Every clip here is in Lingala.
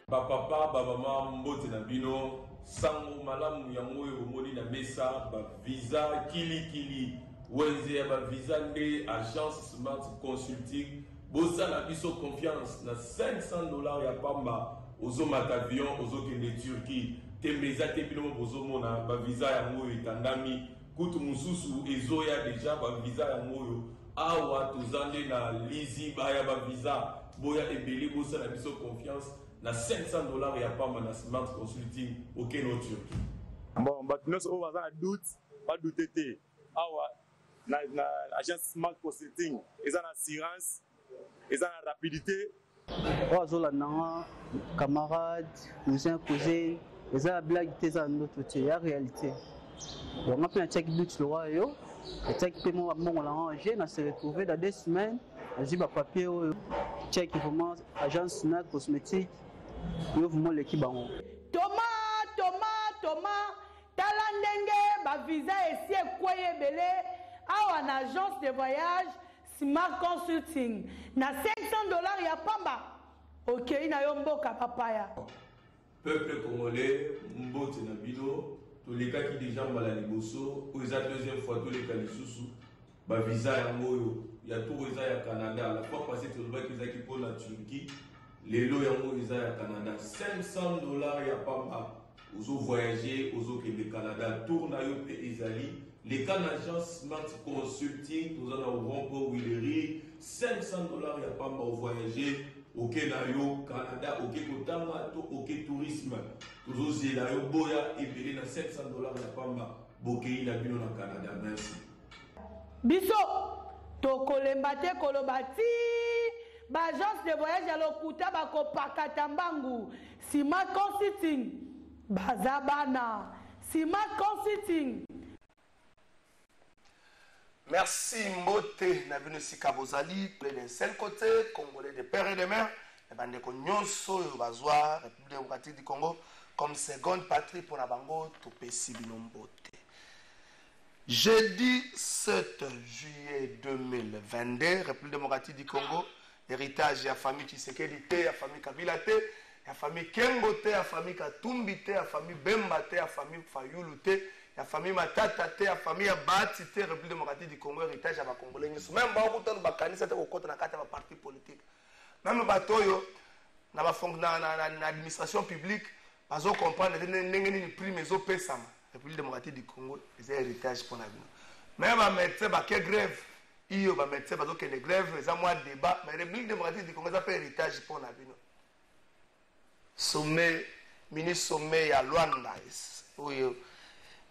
Papa, mama, mbote na bino, sango malamu yango yo moni na mesa, ba visa kili, wenze ya ba visa nde agence Smart Consulting, bosa na biso confiance na $500 ya pamba, ozo matavion, ozo kende Turquie, tembeza te bino bozo mona, ba visa yango yo etandami, kutu mususu ezoya deja ba visa yango yo, awa tozande na lizi baya ba visa, boya ebele bosa na biso confiance, na $500 ya pamba na Smart Consulting au Kenya Turquie. Bon, nous on va doute, pas douter te. Awa na agence Smart Consulting, ils ont assurance, ils ont rapidité. Ozola na camarade, cousin, ils ont blague tes en d'autres côté, la réalité. On a fait un check doute le roi yo, le check paiement à mon arrangé, on s'est retrouvé dans 2 semaines, j'ai pas papier check vraiment agence Smart Cosmétique. Thomas, talandenge ba visa esi ekwaye belé awa na agence de voyage Smart Consulting na $500 ya pamba. OK, ina yo mboka papaya. Peuple congolais, mbote na bino, tous les cas qui déjà mal liboso, ou la deuxième fois tous les cas lisusu, ba visa yango yo, ya tout visa ya Canada, la fois passée tu vois qu'ils qui pour la Turquie. Les lots yango ils à Canada, $500 ya pamba. Ozo voyager, ozo que le Canada tourne à yo pe ezali. Les Canadiens Smart Consulting, nous en avons pour Willery, $500 ya pamba au voyager. Ok na yo Canada, ok kotanga to ok tourisme. Ozo zela yo boya et belé na $500 ya pamba. Bokei na bino na Canada, merci. Biso to kolembate kolobati. Agence de voyage à l'Okuta bako pakatambangu Smart Consulting bazabana Smart Consulting. Merci Mbote na bino sika bozali d'un seul côté congolais de père et de mère et bande ko nyonso yo bazwa République démocratique du Congo comme seconde patrie pour na bango to pesi bino Mbote. Jeudi 7 juillet 2022 République démocratique du Congo. Héritage ya famille Tshisekedi te, ya famille Kabila te, ya famille Kengo te, ya famille Katumbi te, ya famille Bemba te, ya famille Fayulu te, ya famille Matata te, ya famille Bati te, République démocratique du Congo, héritage ya ba Congolais nyonso. Même ba okutana ba kanisa te ko kota na kata ba parti politique. Même ba toyo na ba na administration publique, bazo comprendre ndenge ni prime ezo pesama. République démocratique du Congo, c'est héritage pour na bino. Même ba médecin ba ke grève iyo ba médecin bazo que les grèves les mois débat mais République démocratique du Congo ça fait héritage pour na bino. Sommet ministre sommet à Luanda oui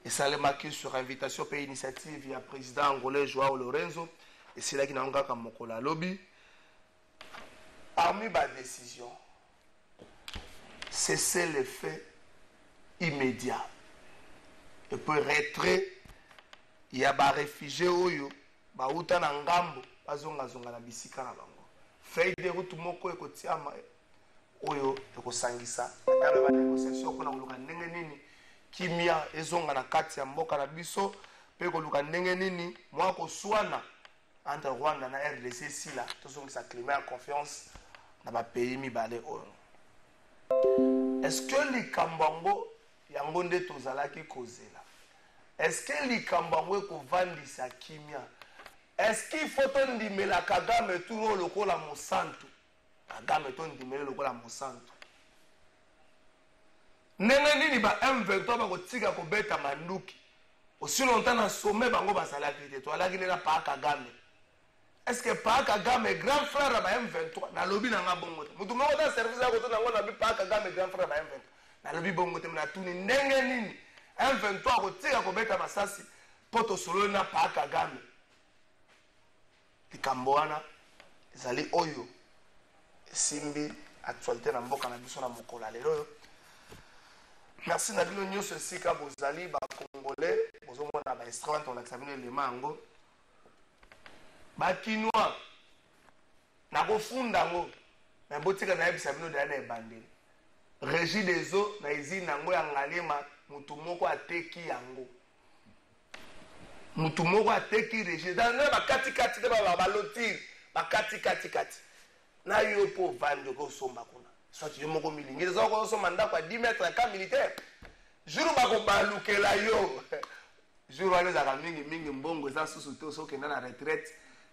et ça le marqué sur invitation pays initiative ya président angolais Joao Lorenzo et c'est là qui n'a pas comme mokola lobby parmi ba décision cesser les faits immédiats et pour retrait il y a ba réfugiés oyo bauta na ngambo bazonga na bisika na bango feuille de route moko ekotiama oyo ekosangisa tala ba négociation ko na koluka ndenge nini kimia ezonga na kati ya mboka na biso pe koluka ndenge nini mwa koswana entre Rwanda na RDC sila tozongisa climat ya confiance na ba pays mibale oyo. Est-ce que likambango yango nde tozalaki kozela? Est-ce que likambango ekovandisa kimia? Est-ce qu'il faut ton dimela Kagame tout le coup la Monsanto? Kagame ton dimela le coup la Monsanto. Ndenge nini ba M23 ba kotika ko beta manduki. Aussi longtemps na sommet bango ba salaki te to alaki na pa Kagame. Est-ce que pa Kagame grand frère ba M23 na lobi na ngabongo te. Mutu moko ta service ya ko to na ngona bi pa Kagame grand frère ba M23. Na lobi bongo te na tuni ndenge nini M23 kotika ko beta masasi poto solo na pa Kagame. Likamboana ezali oyo simbi actualité na mboka na biso na mokola lelo. Merci na bino nyonso sika bozali ba congolais bozomona ba extravagant on examiner les mango ba kinois na kofunda ngo na botika na ebisa bino dana ebandeli régie des eaux na izine yango ya Ngalema mutu moko ateki yango mutu moko ateki régie dans ba kati te ba lotir ba kati na yo po vande ko somba kuna soit yo moko milingi zo ko somba ndako 10 mètres ka militaire jour ba ko balukela yo jour wale za mingi mbongo za susu to so kenda na retraite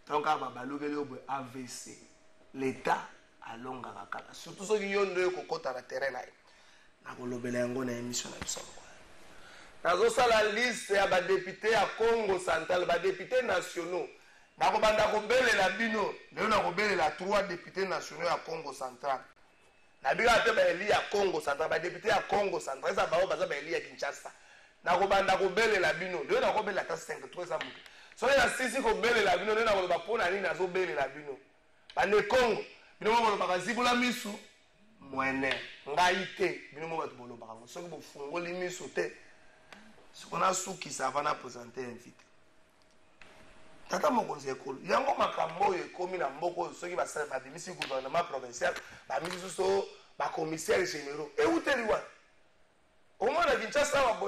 donc ba balukela yo AVC l'état alonga kaka surtout so yo ndo ko kota na terrain na ko lobela yango na émission na biso nazo sala liste ya ba député ya Congo Central ba député nationaux na ko banda ko belela bino leo na ko belela 3 députés nationaux ya Congo Central na biga te ba eli ya Congo Central ba député ya Congo Central ça ba baza ba eli ya Kinshasa na ko banda ko belela bino leo na ko belela ta 5 3 ça muke so ya sisi ko belela bino leo na ko ba pona nini nazo belela bino ba ne Congo bino mo ba kazibula misu mwene ngai te bino mo ba tubolo ba ngo so ko fungoli misu te ce qu'on a souki ça va na présenter invité tata mokonzi ekolo yango makambo ekomi na mboko soki basala badimisi gouvernement provincial bamisi so bakomissaire généraux euteli wana omona Kinshasa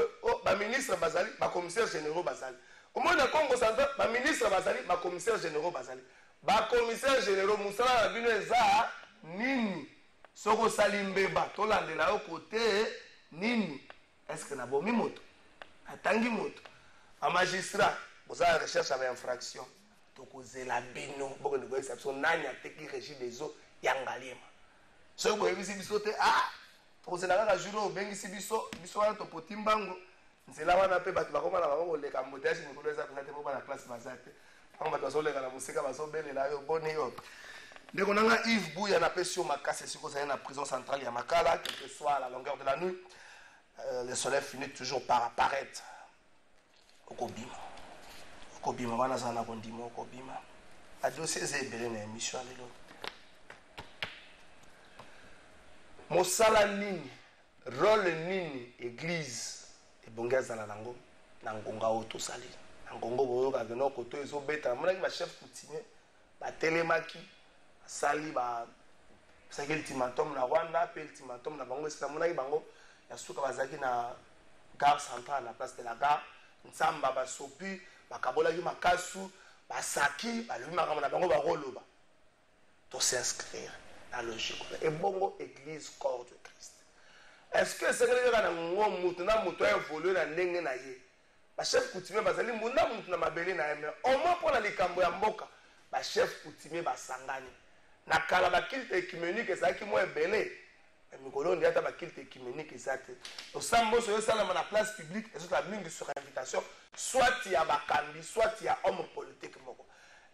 baministre bazali bakomissaire généraux bazali omona Congo Central baministre bazali bakomissaire généraux bazali bakomissaire généraux musala na bino eza nini soko osali mbeba tolandela yo kote nini est-ce que nabomi moto atangi moto a magistrat vous avez recherche avec infraction tokozela bino boko ndeko exception nani ateki régie des eaux ya Ngalema so ko ebisi biso te tokozela kaka jour obengisi biso wana topoti mbango nzela wana pe bato bakoma na bango koleka modèle mokolo eza peut-être po na classe bazate bango bato bazoleka na musika bazobelela yo boni yo ndeko nanga Yves Bouya na pesio makasi siko za na prison centrale ya Makala quelle que soit la longueur de la nuit le soleil finit toujours par apparaître okobima wana za na kondima okobima adossier ezebele na émission lelo mosala nini rôle nini église ebongi azala nango na ngonga oyo tosali na ngongo boyoka keno koto ezobeta monaki bachef coutumier batelemaki basali basaki ultimatum na Rwanda pe ultimatum na bango esila monaki bango ya suka bazaki na gare centrale na place de la gare nzamba basopi bakabolaki makasu basaki balobi makambo na bango bakoloba to s'inscrire na logique et bongo église corps de Christ est-ce que c'est que na ngo mutu na mutu évoluer na ndenge na ye ba chef coutumier bazali mbunda mutu na mabele na yeme au moins pour la likambo ya mboka ba chef coutumier basangani na kala ba culte écuménique ezaki mo ebele mikolo ndi ata ba culte écuménique ezate osambo so yosala na place publique et la mingi sur invitation soit il y a bakambi soit il y a homme politique moko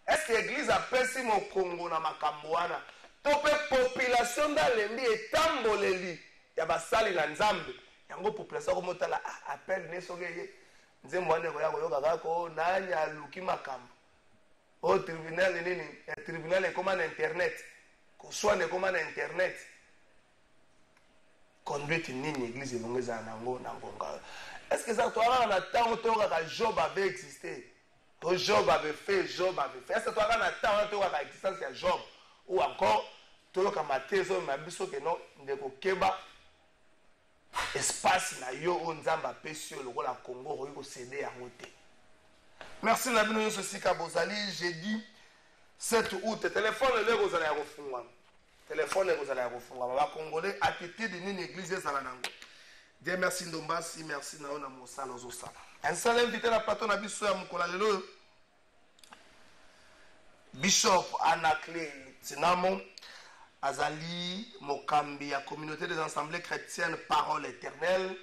est-ce que l'église a pesi mo Congo na makambo wana to pe population da lembi etamboleli ya basali na nzambe yango population ko motala appel ne soge nzembo ande ko ya ko yoka kako nanya luki makambo au tribunal nini tribunal e comme internet ko soit ne comme internet conduite nini église ebongeza nango na ngonga est-ce que ça toi na temps to ka Job avait existé to Job avait fait est-ce que toi na temps to ka existence ya Job ou encore to ka matezo mabiso ke no ndeko keba espace na yo onzamba pesio lokola Congo ko ko céder yango te merci na bino yo sika bozali jeudi 7 août téléphone le bozali ya kofungwa téléphone ezala ya kofunga ba congolais attitude nini église ezala nango Dieu merci Ndombasi merci na ona mosala ozosala un seul invité na plateau na biso ya mokola lelo Bishop Anaclé Tinamo azali mokambi ya communauté des assemblées chrétiennes parole éternelle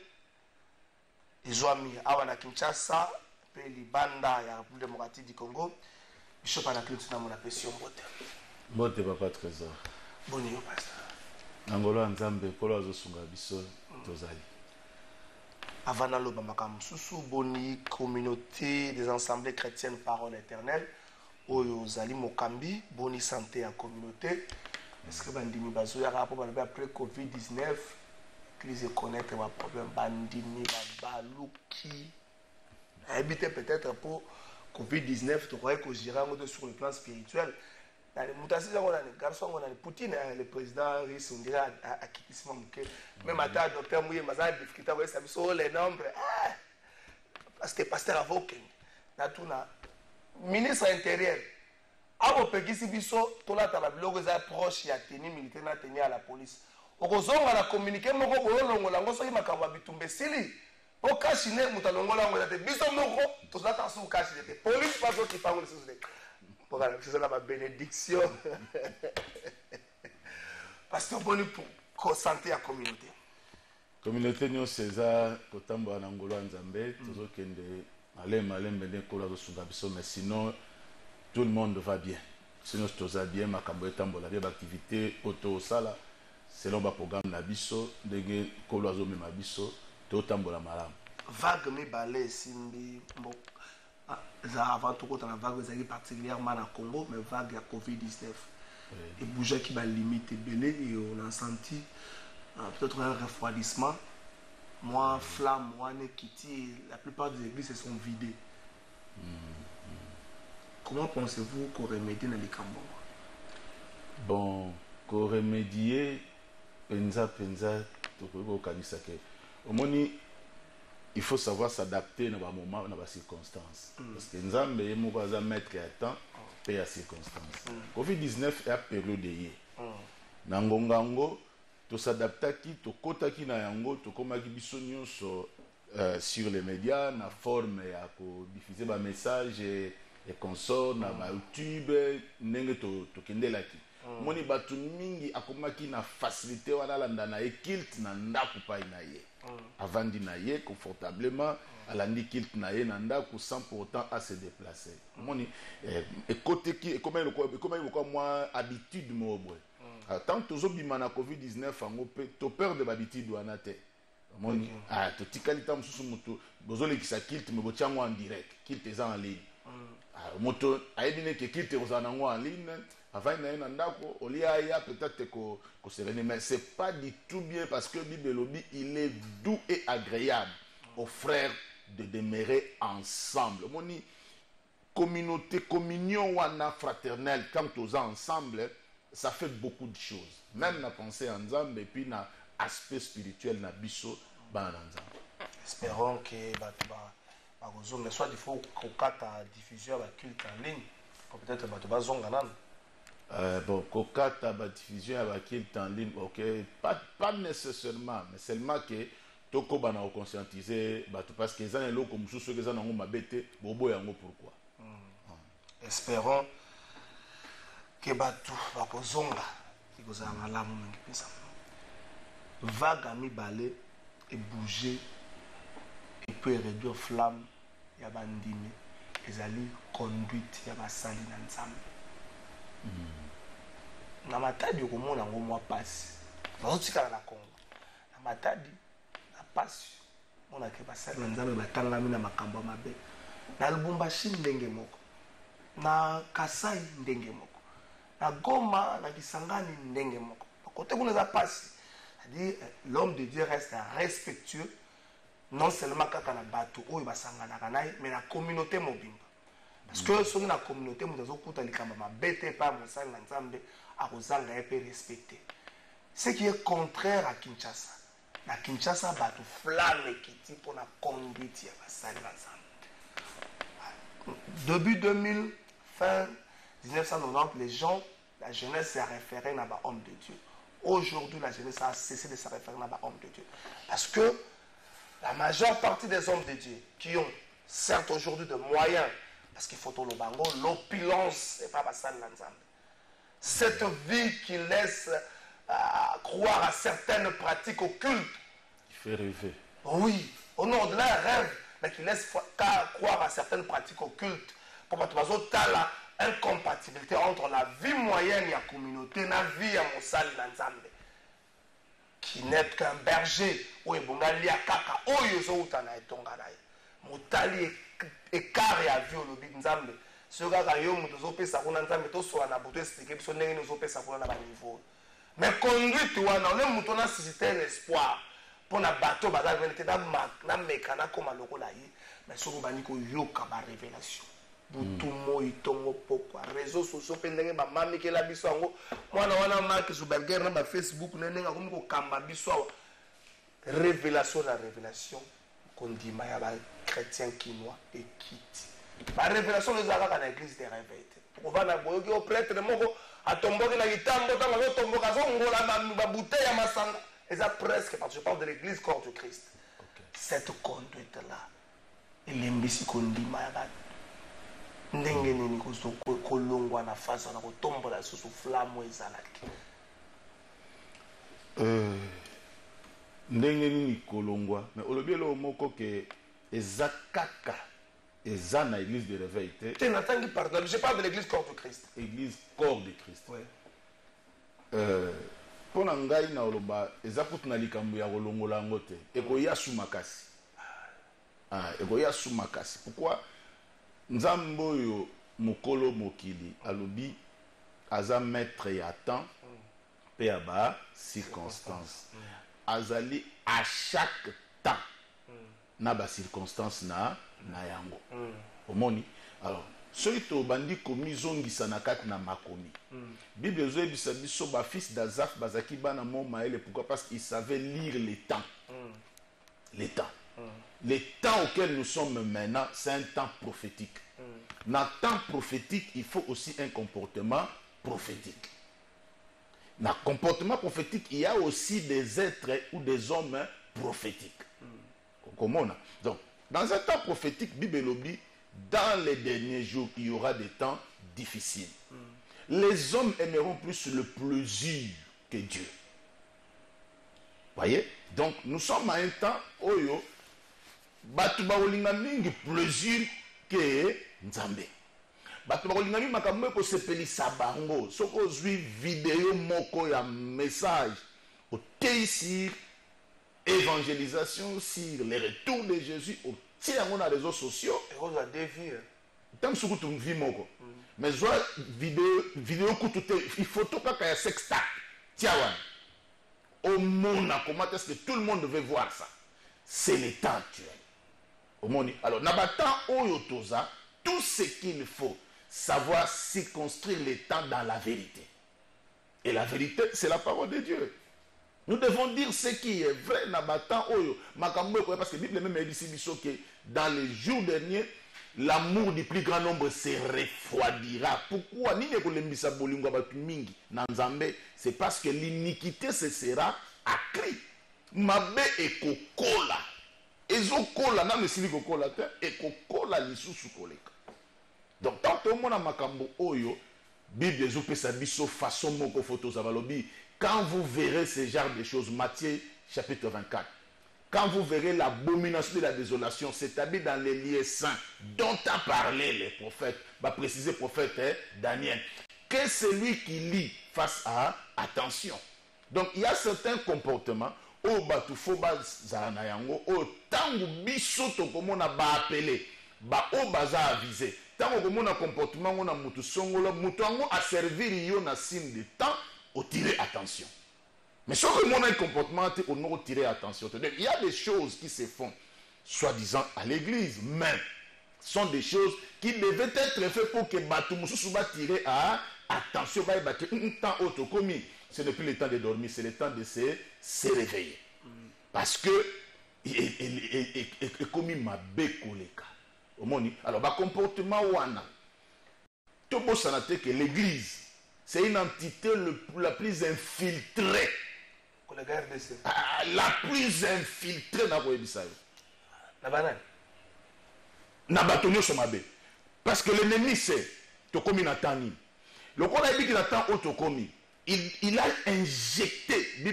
izwami awa na Kinshasa pe libanda ya République démocratique du Congo Bishop Anaclé Tinamo na pesio mbote papa trésor boni yo pasteur nangolo nzambe kolo azosunga biso tozali avant loba makambo susu boni communauté des assemblées chrétiennes parole éternelle oyo zali mokambi boni santé ya communauté est-ce que bandimi bazo ya rapport après Covid-19 église connaître ba problème bandimi baluki habiter peut-être pour Covid-19 tu croyais que gérer sur le plan spirituel garçon Poutine, le président russe, on dirait à Kitissima Mouké. Même à ta docteur Mouye, Mazan, difficulté, vous savez, les nombres. C'était pasteur avocat. Natuna, ministre intérieur. Abo pekisi biso, tola tababiloko za proche ya tenue militaire na tenue à la police. Okozonga na communiquer moko boyolongola ngo soki makambo ya bitumba esili. O kashine mutalongola ngo te biso moko tozata su kashine te. Police pas qui parle de ça. Pour la bénédiction. Parce que bon pour santé à communauté. Communauté nous César kotambo na ngolo nzambe tozokende malembe ne kola zo sunga biso mais sinon tout le monde va bien. Sinon tout ça bien makambo etambola bien activité auto sala selon ba programme na biso ndenge kola zo mema biso to tambola malamu. Vague me balé simbi bon avant tout quand on a vague particulièrement na Congo mais vague à Covid-19 et bouger qui va limiter belé et on a senti peut-être un refroidissement. Moi flamme moi nekiti la plupart des églises se sont vidées. Comment pensez-vous qu'on remédie dans les Cambons? Bon, qu'on remédier penza to ko kanisa ke omoni il faut savoir s'adapter dans les moments, dans les circonstances. Parce que nous avons un maître à temps et à circonstances. Covid-19 est à période de yé. Nangongango, tu s'adaptes à qui, tu kota qui na yango, tu comme qui bisogno sur les médias, na forme à diffuser des messages et consorts, na YouTube, nenge to kende laki. Moni batu mingi akomaki na facilité wana landa na ekilt na ndaku pa ina ye. Avandi na ye confortablement alandi kilt na ye na ndaku sans pour autant à se déplacer. Moni et côté qui comment il moi habitude mo boy. Tant tozo bima na Covid-19 ango pe to peur de habitude wana te. Moni to tikalita msusu mutu bozole kisa kilt me bochango en direct. Kilt eza en ligne. Moto aibine ke kilt ozana ngo en ligne. Avant peut-être que c'est mais c'est pas du tout bien parce que Bibelobi il est doux et agréable aux frères de demeurer ensemble. Moni communauté, communion wana fraternelle quand tous ensemble, ça fait beaucoup de choses. Même la pensée ensemble et puis na aspect spirituel na biso ba ensemble. Espérons que mais soit il faut qu'on carte à diffusion la culte en ligne pour peut-être ba zonga nan. Bon, Kokata ba diffusion avec qui en ligne, ok, pas nécessairement, mais seulement que toko bana conscientiser, parce que les gens comme sous ceux qui ont ma bête, bobo yango pourquoi. Espérons que batu bakozonga, ikoza malamu mingi pesa. Vague ami balé et bouger et peut réduire flamme ya bandimi, ezali conduite ya basali na nzambe. Na matadi okomona ngo mwa pasi bazotikala na Congo na matadi na pasi mona ke basali na nzambe batangami na makambo mabe na Lubumbashi ndenge moko na Kasai ndenge moko na Goma na Kisangani ndenge moko côté kuna za pasi c'est-à-dire l'homme de Dieu reste respectueux non seulement kaka na bato oyo basangana kanai mais na communauté mobimba. Parce que sur la communauté, nous avons tout les camarades, bête pas mon sang ensemble à Rosanga et respecter. Ce qui est contraire à Kinshasa. La Kinshasa bat tout flamme qui dit pour la conduite à ça ensemble. Début 2000, fin 1990, les gens, la jeunesse s'est référée à l'homme de Dieu. Aujourd'hui, la jeunesse a cessé de se référer à l'homme de Dieu. Parce que la majeure partie des hommes de Dieu qui ont, certes aujourd'hui, de moyens. Parce qu'il faut tout le bango, l'opulence n'est pas passée dans l'ensemble. Cette vie qui laisse croire à certaines pratiques occultes. Il fait rêver. Oui, au nom de la rêve, mais qui laisse croire à certaines pratiques occultes. Pour que tu aies incompatibilité entre la vie moyenne et la communauté, la vie à mon salle l'ensemble. Qui n'est qu'un berger, ou un bongali à kaka, ou yozo utana et tonganaï. Motali écart à vie au lobby nzambe ce gars yo muto zo pesa kuna nzambe to so na buto expliquer biso ndenge no zo pesa kuna na ba niveau mais conduite wana on muto na susciter l'espoir pour na bateau baza venir na mekana comme lokola yi mais so bani ko yoka ba révélation butu moi tongo pokwa réseaux sociaux pe ndenge bamami kela biso yango mwana wana Mark Zuckerberg na ba Facebook nenga komi ko kamba biso awa révélation la révélation kondima ya ba chrétien kinois et kiti ba révélation les azaka na église de réveil on va na boyoki au prêtre moko atomboki na kitambo tanga zo tomboka zo ngola ba bouteille ya masanga et ça presque parce que je parle de l'église corps de Christ. Cette conduite là elembisi kondima ya ba ndenge nini kolongwa na fasa na kotombola susu flamme ezalaki ndenge nini kolongwa mais olobielo moko ke ezakaka eza na église de réveil te natangi pardon je parle de l'église corps de Christ église corps de Christ ouais. Pona ngai na oloba eza kutu na likambo ya kolongola yango te ekoya su makasi ekoya su makasi pourquoi nzambe oyo mokolo mokili alobi aza maître ya temps pe ya ba circonstance azali à chaque temps na ba circonstance na yango omoni alors soki tobandi komizongisa na kati na makomi bible ezoyebisa biso bafils d'Azaph bazaki bana mo mayele pourquoi parce qu'ils savaient lire les temps les temps le temps auquel nous sommes maintenant c'est un temps prophétique dans le temps prophétique il faut aussi un comportement prophétique dans le comportement prophétique il y a aussi des êtres ou des hommes prophétiques comment donc dans un temps prophétique bible lobi dans les derniers jours, il y aura des temps difficiles. Les hommes aimeront plus le plaisir que Dieu. Voyez? Donc, nous sommes à un temps où batu baolinga mingi plaisir que Nzambe. Batu baolinga mingi makambo ko sepelisa bango. Soko zwi vidéo moko ya message au sur évangélisation, sur le retour de Jésus au tiens on a les réseaux sociaux et on a dévié tant que tu vis moko mais soit vidéo tout il faut tout kaka ya sextape tiens au monde comment est-ce que tout le monde devait voir ça c'est le temps actuel au monde alors nabata oyo toza tout ce qu'il faut savoir circonscrire les temps dans la vérité et la vérité c'est la parole de Dieu. Nous devons dire ce qui est vrai nabatan oyo makambo parce que Bible même dit que dans les jours derniers l'amour du plus grand nombre se refroidira. Pourquoi ni ne kolembisa bolingo batu mingi na Nzambe c'est parce que l'iniquité se sera accrue. Mabe ekokola. Ezokola na mesili kokola te ekokola lisusu koleka. Donc tant que mona makambo oyo Bible ezopesa biso façon moko photos avalobi. Quand vous verrez ce genre de choses, Matthieu chapitre 24, quand vous verrez l'abomination de la désolation s'établir dans les lieux saints dont a parlé les prophètes, va préciser prophète Daniel, que celui qui lit fasse attention. Donc il y a certains comportements au batufoba zanayango au tangu bisoto comme on a appelé ba o baza avisé tango comme on a comportement on a mutu songolo mutu ango a servir yo na signe de temps au tirer attention. Mais si on a un comportement, on doit tirer attention. Il y a des choses qui se font, soi-disant à l'église, mais sont des choses qui devaient être faites pour que Batumoussou soit tiré à attention. Ce n'est plus le temps de dormir, c'est le temps de se réveiller. Parce que, comme il m'a bécolé. Alors, le comportement, tout le monde que l'église, c'est une entité la plus infiltrée. La plus infiltrée dans le monde. Parce que l'ennemi sait, Tokomi Natani. Le qu'on a dit qu'il attend Otokomi. Il a injecté, il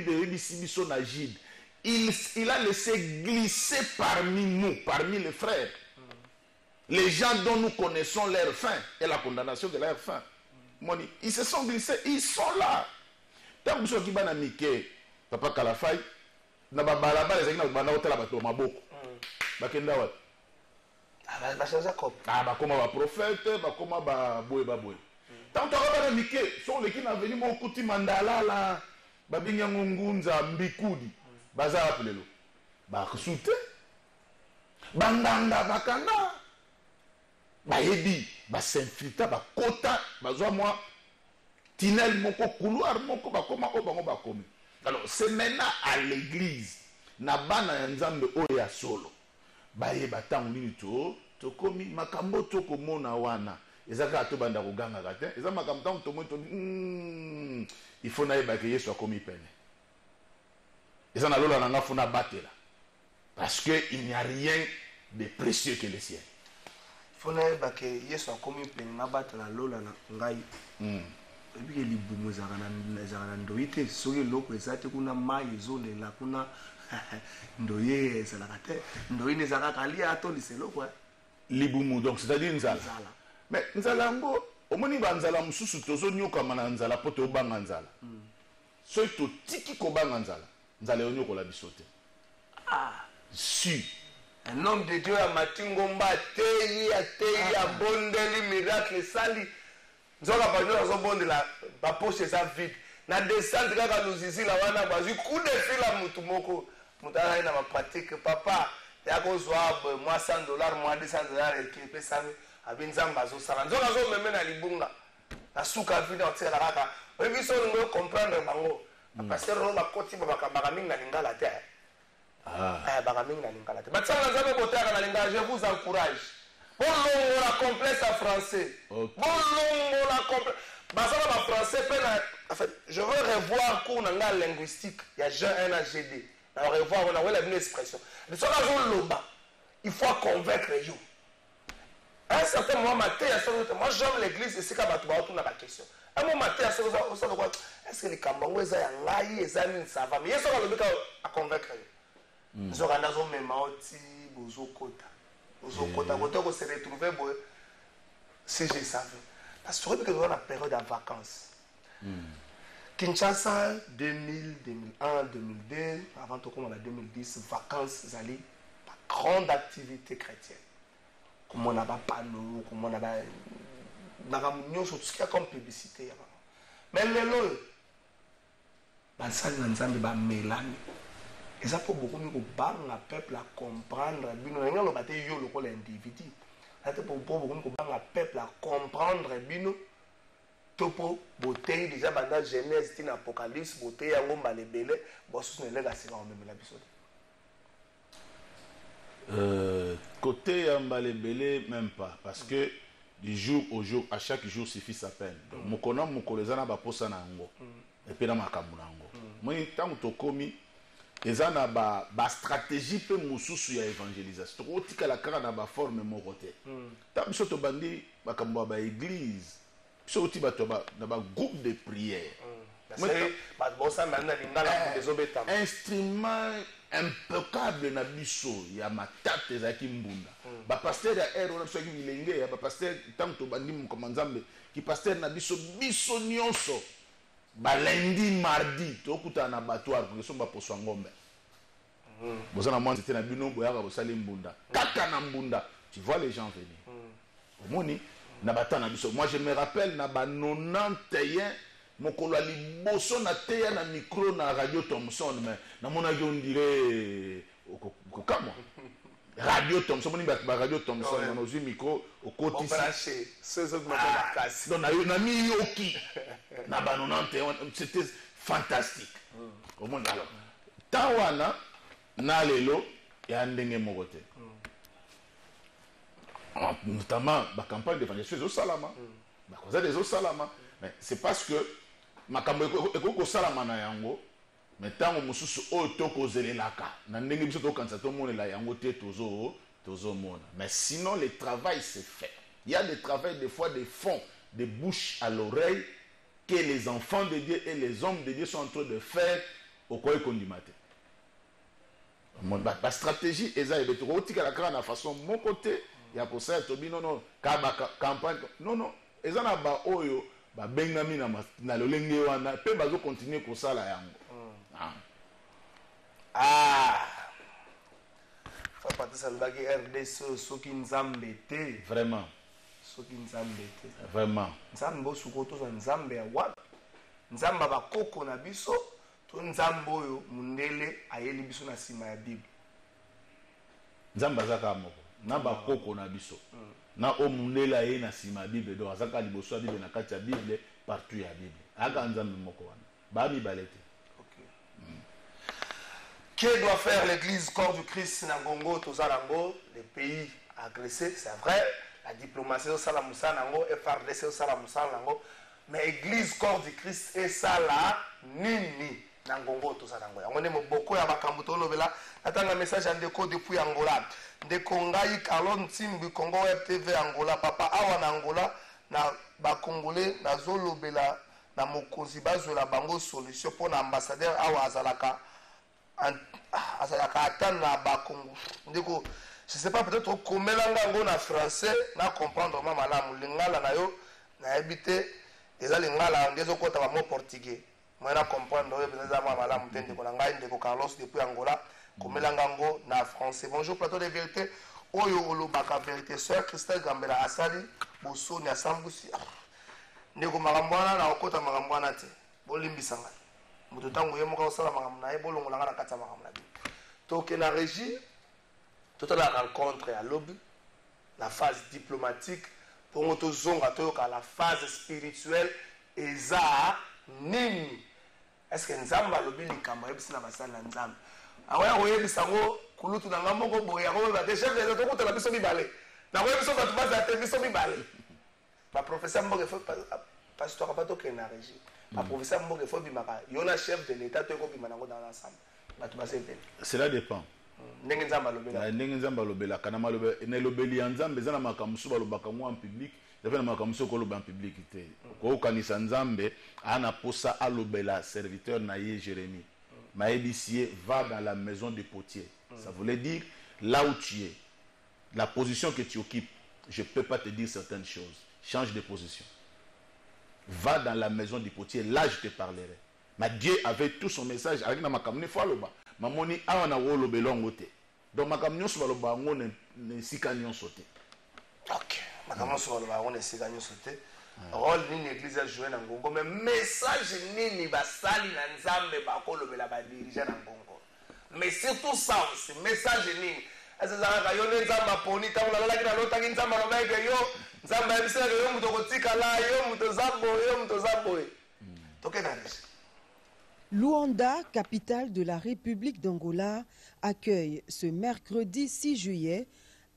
a laissé glisser parmi nous, parmi les frères, les gens dont nous connaissons leur fin et la condamnation de leur fin. Ils se sont glissés, ils sont là. Tant que vous avez dit Papa Kalafai, na ba balaba les gens na hôtel ba to maboko. Ba kenda wat. Ba changer cop. Ba koma ba prophète, ba koma ba boye ba boye. Tant que ba mike, sont les qui na venu mon kuti mandala la, ba binya ngunza mbikudi. Baza appelelo. Ba kusute. Bandanga bakanda. Ba yebi. basinfiltra bakota bazwa mwa tunnel moko couloir moko bakoma oyo bango bakomi. Alors c'est maintenant à l'église na bana ya nzambe oyo ya solo bayeba ntango nini tokomi makambo tokomona wana eza kaka tobanda kogangaka te eza makambo ntango tomoni il faut nayeba ke yesu akomi pene eza na lola na nga funa batela parce que il n'y a rien de précieux que le ciel. Il faut nayeba ke yesu akomi pene na batela lola na ngai ebi ke libumu ezalaka na ndoi te soki eloko eza te kuna mai ezolela kuna ndoye ezalaka te ndoi ne ezalaka kalia atolisa eloko libumu donc c'est-à-dire nzala mais nzala yango omoni banzala mosusu tozonyokama na nzala mpo tobanga nzala soki totiki kobanga nzala nzala eonyokola biso te si un homme de Dieu amati ngomba ateyi abondeli miracle esali nzoka banyo azobondela bapoche eza vide na descente kaka luzizila wana bazwi coup de fil ya mutu moko mutu azali na bapratique papa yakozwa mwa $100 mwa $200 ekepesami abi nzambe azosala nzoka azomeme na libunga na suka vide otikala kaka oyebi so olingo comprendre bango bapaster oyo bakoti bakambaka mingi na lingala te baka mingi na lingala te batiaka nzambe boteyaka na lingala je vous encourage bolongola complexe à français bolongola complexe basala ba français pe na en fait je veux revoir cours na nga linguistique ya Jean 1 à GD na revoir on a la bonne expression de ça la loba il faut convaincre you à un certain moment matin moi j'aime l'église et c'est ka batu ba tout na ba question un moment matin ça quoi est-ce que les kambango eza ya ngai eza ni ça va mais yeso ka lobika à convaincre you nzoka nazo mema oti bozokota ozokota kote ko se retrouver boy si je savais parce que tu vois la période de vacances Kinshasa 2000 2001 2002 avant tout comme en 2010 vacances zali la grande activité chrétienne comme on a pas panneau comme on a pas nakamunyo tout ce qui est comme publicité mais lelo basali na nzambe ba melani et ça pour beaucoup de banga peuple à comprendre bino ngalo baté yo lokola individu ça pour beaucoup de banga peuple à comprendre bino topo botei déjà banda Genèse tin Apocalypse botei yango malebele bosus ne lega sika on memela biso côté malebele même pas parce que du jour au jour à chaque jour suffit sa peine donc mokona mokolezana ba posa na ngo et puis na makambu na ngo moi tant to komi ezana ba stratégie pe mususu ya évangélisation to otikala kaka na ba forme moko te ta biso to bandi makambo ba église biso oti bato na ba groupe de prière instrument impeccable na biso ya matata ezaki mbunda ba pasteur ya ero na biso ki bilenge ya ba pasteur tant to bandi mukoma nzambe ki pasteur na biso nyonso ba lundi mardi tokuta na battoir pour que baposwa ngombe bozana moi c'était na bino boyaka bosali mbunda kaka na mbunda tu vois les gens venir omoni na batana biso moi je me rappelle na ba 91 mokolo liboso na teya na micro na radio Thomson mais na mona on dirait comment radio Thomson moni ba radio Thomson na ozu micro okoti branché ces autres ma casse donc na mi yoki na ba 91 c'était fantastique au monde alors tawana na lelo ya ndenge moko te notamment la campagne d'évangélisation salama ba cause des salama mais c'est parce que makambo eko salama na yango mais tango mususu o toko zelelaka na ndenge biso to kanisa to monela yango te tozo mona mais sinon le travail c'est fait il y a des travail des fois des fonds de bouche à l'oreille que les enfants de Dieu et les hommes de Dieu sont en train de faire au quoi kondimate ba stratégie eza ebeto otika la kara na façon mon côté ya ko sa to bino non ka campagne non eza na ba oyo ba bengami na lolenge wana pe bazo continuer ko sala yango faut pas ça le RDC soki nzambe te vraiment soki nzambe te vraiment nzambe osuko to nzambe ya wa nzamba bakoko na biso to nzambe oyo mundele ayeli biso na sima ya Bible nzamba zaka moko na bakoko na biso na omundela ye na sima bible donc azaka liboso ya bible na kati ya bible partout ya bible aka nzambe moko wana bamibale te. Que doit faire l'église corps du Christ Nangongo, Tozalango, les pays agressés, c'est vrai, la diplomatie au Salamusa Nango, FRDC au Salamusa Nango, mais l'église corps du Christ et ça là, nini Nangongo, Tozalango. On aime beaucoup à Bakambuto Lovela, attends un message en déco depuis Angola. De Kongai, Kalon Timbu, Congo RTV Angola, Papa Awan Angola, na Bakongolais, na Zolobela, na Mokozi Bazola Bango solution pour l'ambassadeur Awa Azalaka. Je sais pas, peut-être comment langue en français, na comprendre ma malamu lingala na yo na habité eza lingala ngezo kota ba mo portugais moi na comprendre yo peut-être ma malamu tende ko ngai ndeko Carlos depuis Angola comment langue na français. Bonjour plateau de vérité oyo olobaka vérité sœur Christelle Gambela asali bosoni asambusi ndeko magambwana na okota magambwana te bolimbisanga mutu tango ye moka osala makambo na ye bolongolanga na kati ya makambo na bino toke na régie tota la rencontre ya lobi la phase diplomatique mpongo tozonga toyoka la phase spirituelle eza nini est-ce que nzambe alobi likambo ayebisi na basali na nzambe akoya koyebisa yango kulutu na nga moko boye yakoyeba te chef de tokutela biso mibale nakoyebi biso bato baza te biso mibale baprofesseur mboka efo pasitwaka pa tokende na régie baprofesseur mboka efo bimaka yo na chef de l'état toyekobima nango dans l'ensemble bato basepeli. Cela dépend ndenge nzambe alobela ndenge nzambe alobelaka na malobe na elobeli ya nzambe eza na makambo mosusu balobaka ngo en public epe na makambo mosusu okoloba en public te koyokanisa nzambe aa na posa alobela serviteur na ye Jérémie mayebisi ye va dans la maison de potier. Ça voulait dire là où tu es, la position que tu occupes, je ne peux pas te dire certaines choses, change de position, va dans la maison du potier, là je te parlerai. Mais Dieu avait tout son message avec ma kamne fois le bas. Mamoni a na wolo belongo te. Donc ma kamne so lo ba ngone ne sikanyon sauté. OK. Ma kamne so lo ba ngone sikanyon sauté. Rôle ni l'église a joué na Ngongo mais message ni basali na nzambe ba ko lobela ba dirigeant na Ngongo. Mais surtout ça aussi message ni ezazaka yo nzamba poni tango la la kina lota nzamba no mega yo nzamba ebisaka yo muto kotika la yo muto zambo. Tokena nisi. Luanda, capitale de la République d'Angola, accueille ce mercredi 6 juillet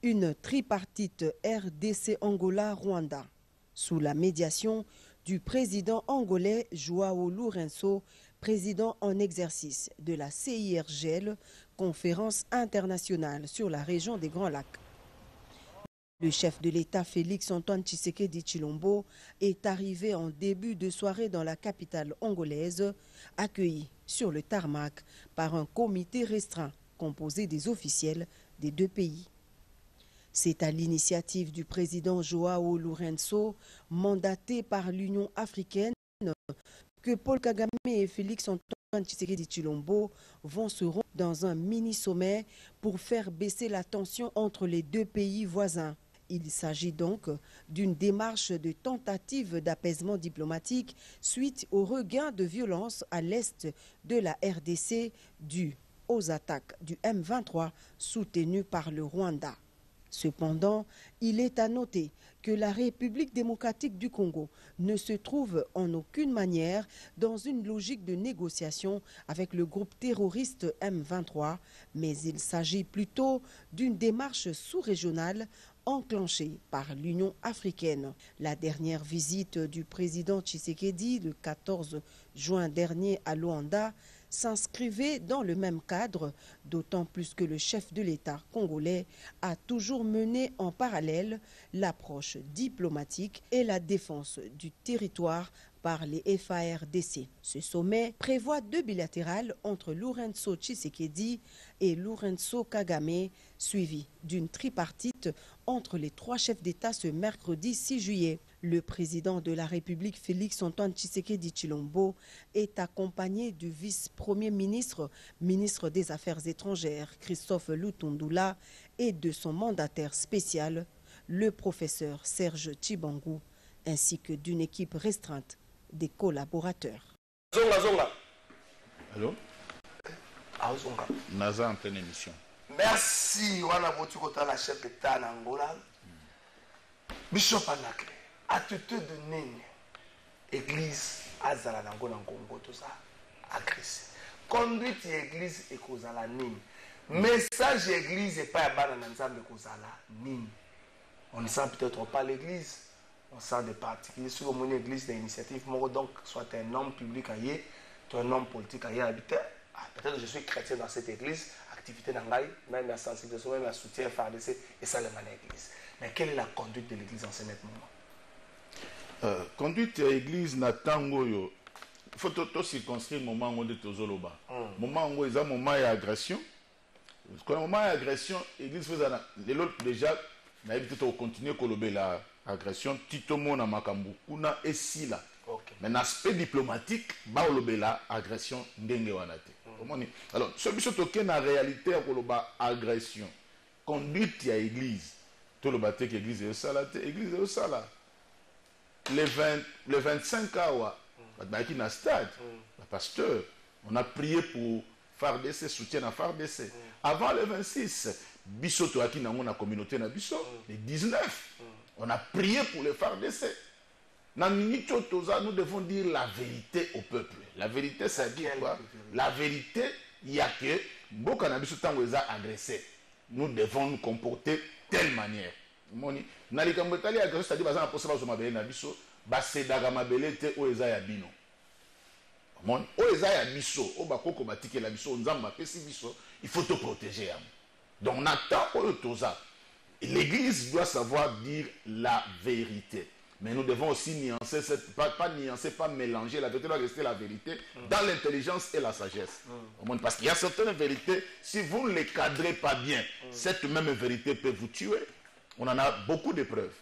une tripartite RDC-Angola-Rwanda sous la médiation du président angolais Joao Lourenço, président en exercice de la CIRGL, conférence internationale sur la région des Grands Lacs. Le chef de l'État Félix-Antoine Tshisekedi Tshilombo est arrivé en début de soirée dans la capitale angolaise, accueilli sur le tarmac par un comité restreint composé des officiels des deux pays. C'est à l'initiative du président Joao Lourenço, mandaté par l'Union africaine, que Paul Kagame et Félix-Antoine Tshisekedi Tshilombo vont se rendre dans un mini-sommet pour faire baisser la tension entre les deux pays voisins. Il s'agit donc d'une démarche de tentative d'apaisement diplomatique suite au regain de violence à l'est de la RDC dû aux attaques du M23 soutenues par le Rwanda. Cependant, il est à noter que la République démocratique du Congo ne se trouve en aucune manière dans une logique de négociation avec le groupe terroriste M23, mais il s'agit plutôt d'une démarche sous-régionale enclenchée par l'Union africaine. La dernière visite du président Tshisekedi le 14 juin dernier à Luanda s'inscrivait dans le même cadre, d'autant plus que le chef de l'État congolais a toujours mené en parallèle l'approche diplomatique et la défense du territoire par les FARDC. Ce sommet prévoit deux bilatérales entre Lourenço Tshisekedi et Lourenço Kagame, suivi d'une tripartite entre les trois chefs d'État ce mercredi 6 juillet. Le président de la République Félix-Antoine Tshisekedi Tshilombo est accompagné du vice-premier ministre, ministre des Affaires étrangères Christophe Lutundula et de son mandataire spécial, le professeur Serge Tshibangou, ainsi que d'une équipe restreinte des collaborateurs. Zonga. Allô? Zonga. Naza en pleine émission. Merci, wana boti kota la chef d'État en Angola. Bishop Anakle, attitude de nini, église azala nango na Congo tout ça, agressé. Conduite église et kozala nini. Message église et pas à bana nanzambe kozala nini. On ne sent peut-être pas l'église, on sent des particuliers. Sur une église d'initiative, donc soit un homme public ailleurs, tu es un homme politique ailleurs habité. Peut-être que je suis chrétien dans cette église, activité d'angaï, même la sensibilisation, même la soutien FARDC, et ça, le man église. Mais quelle est la conduite de l'église en ce moment? Conduite de l'église, Natango, il faut tout circonscrire le moment où on est au Zoloba. Le moment où il y a un moment d'agression. Quand le moment d'agression, l'église faisait l'autre déjà, on a évité de continuer à l'agression, Tito Mona Makambu, Kuna et Sila. Mais l'aspect diplomatique, bah agression ndenge wanate. Alors, ce qui est en réalité agression, conduite à l'église, tout le bâtiment l'église est ça, l'église est ça là. Le 25 awa, dans le stade, le pasteur, on a prié pour FARDC, soutien à FARDC. Avant le 26, biso to aki na communauté na biso, le 19, on a prié pour le FARDC. Nous devons dire la vérité au peuple. La vérité, ça dit quoi? La vérité, il y a que beaucoup de gens agressé. Nous devons nous comporter de telle manière. Nalikambatali agressé, c'est-à-dire bazana posa bazo mabele na biso, basedaga mabele te o eza ya bino. O eza ya biso, o bakoko batike la biso, nzamba pesi biso, il faut te protéger. Donc on attend o toza. L'église doit savoir dire la vérité. Mais nous devons aussi nuancer, pas nuancer, pas mélanger. La vérité doit rester la vérité dans l'intelligence et la sagesse. Parce qu'il y a certaines vérités, si vous ne les cadrez pas bien, cette même vérité peut vous tuer. On en a beaucoup de preuves.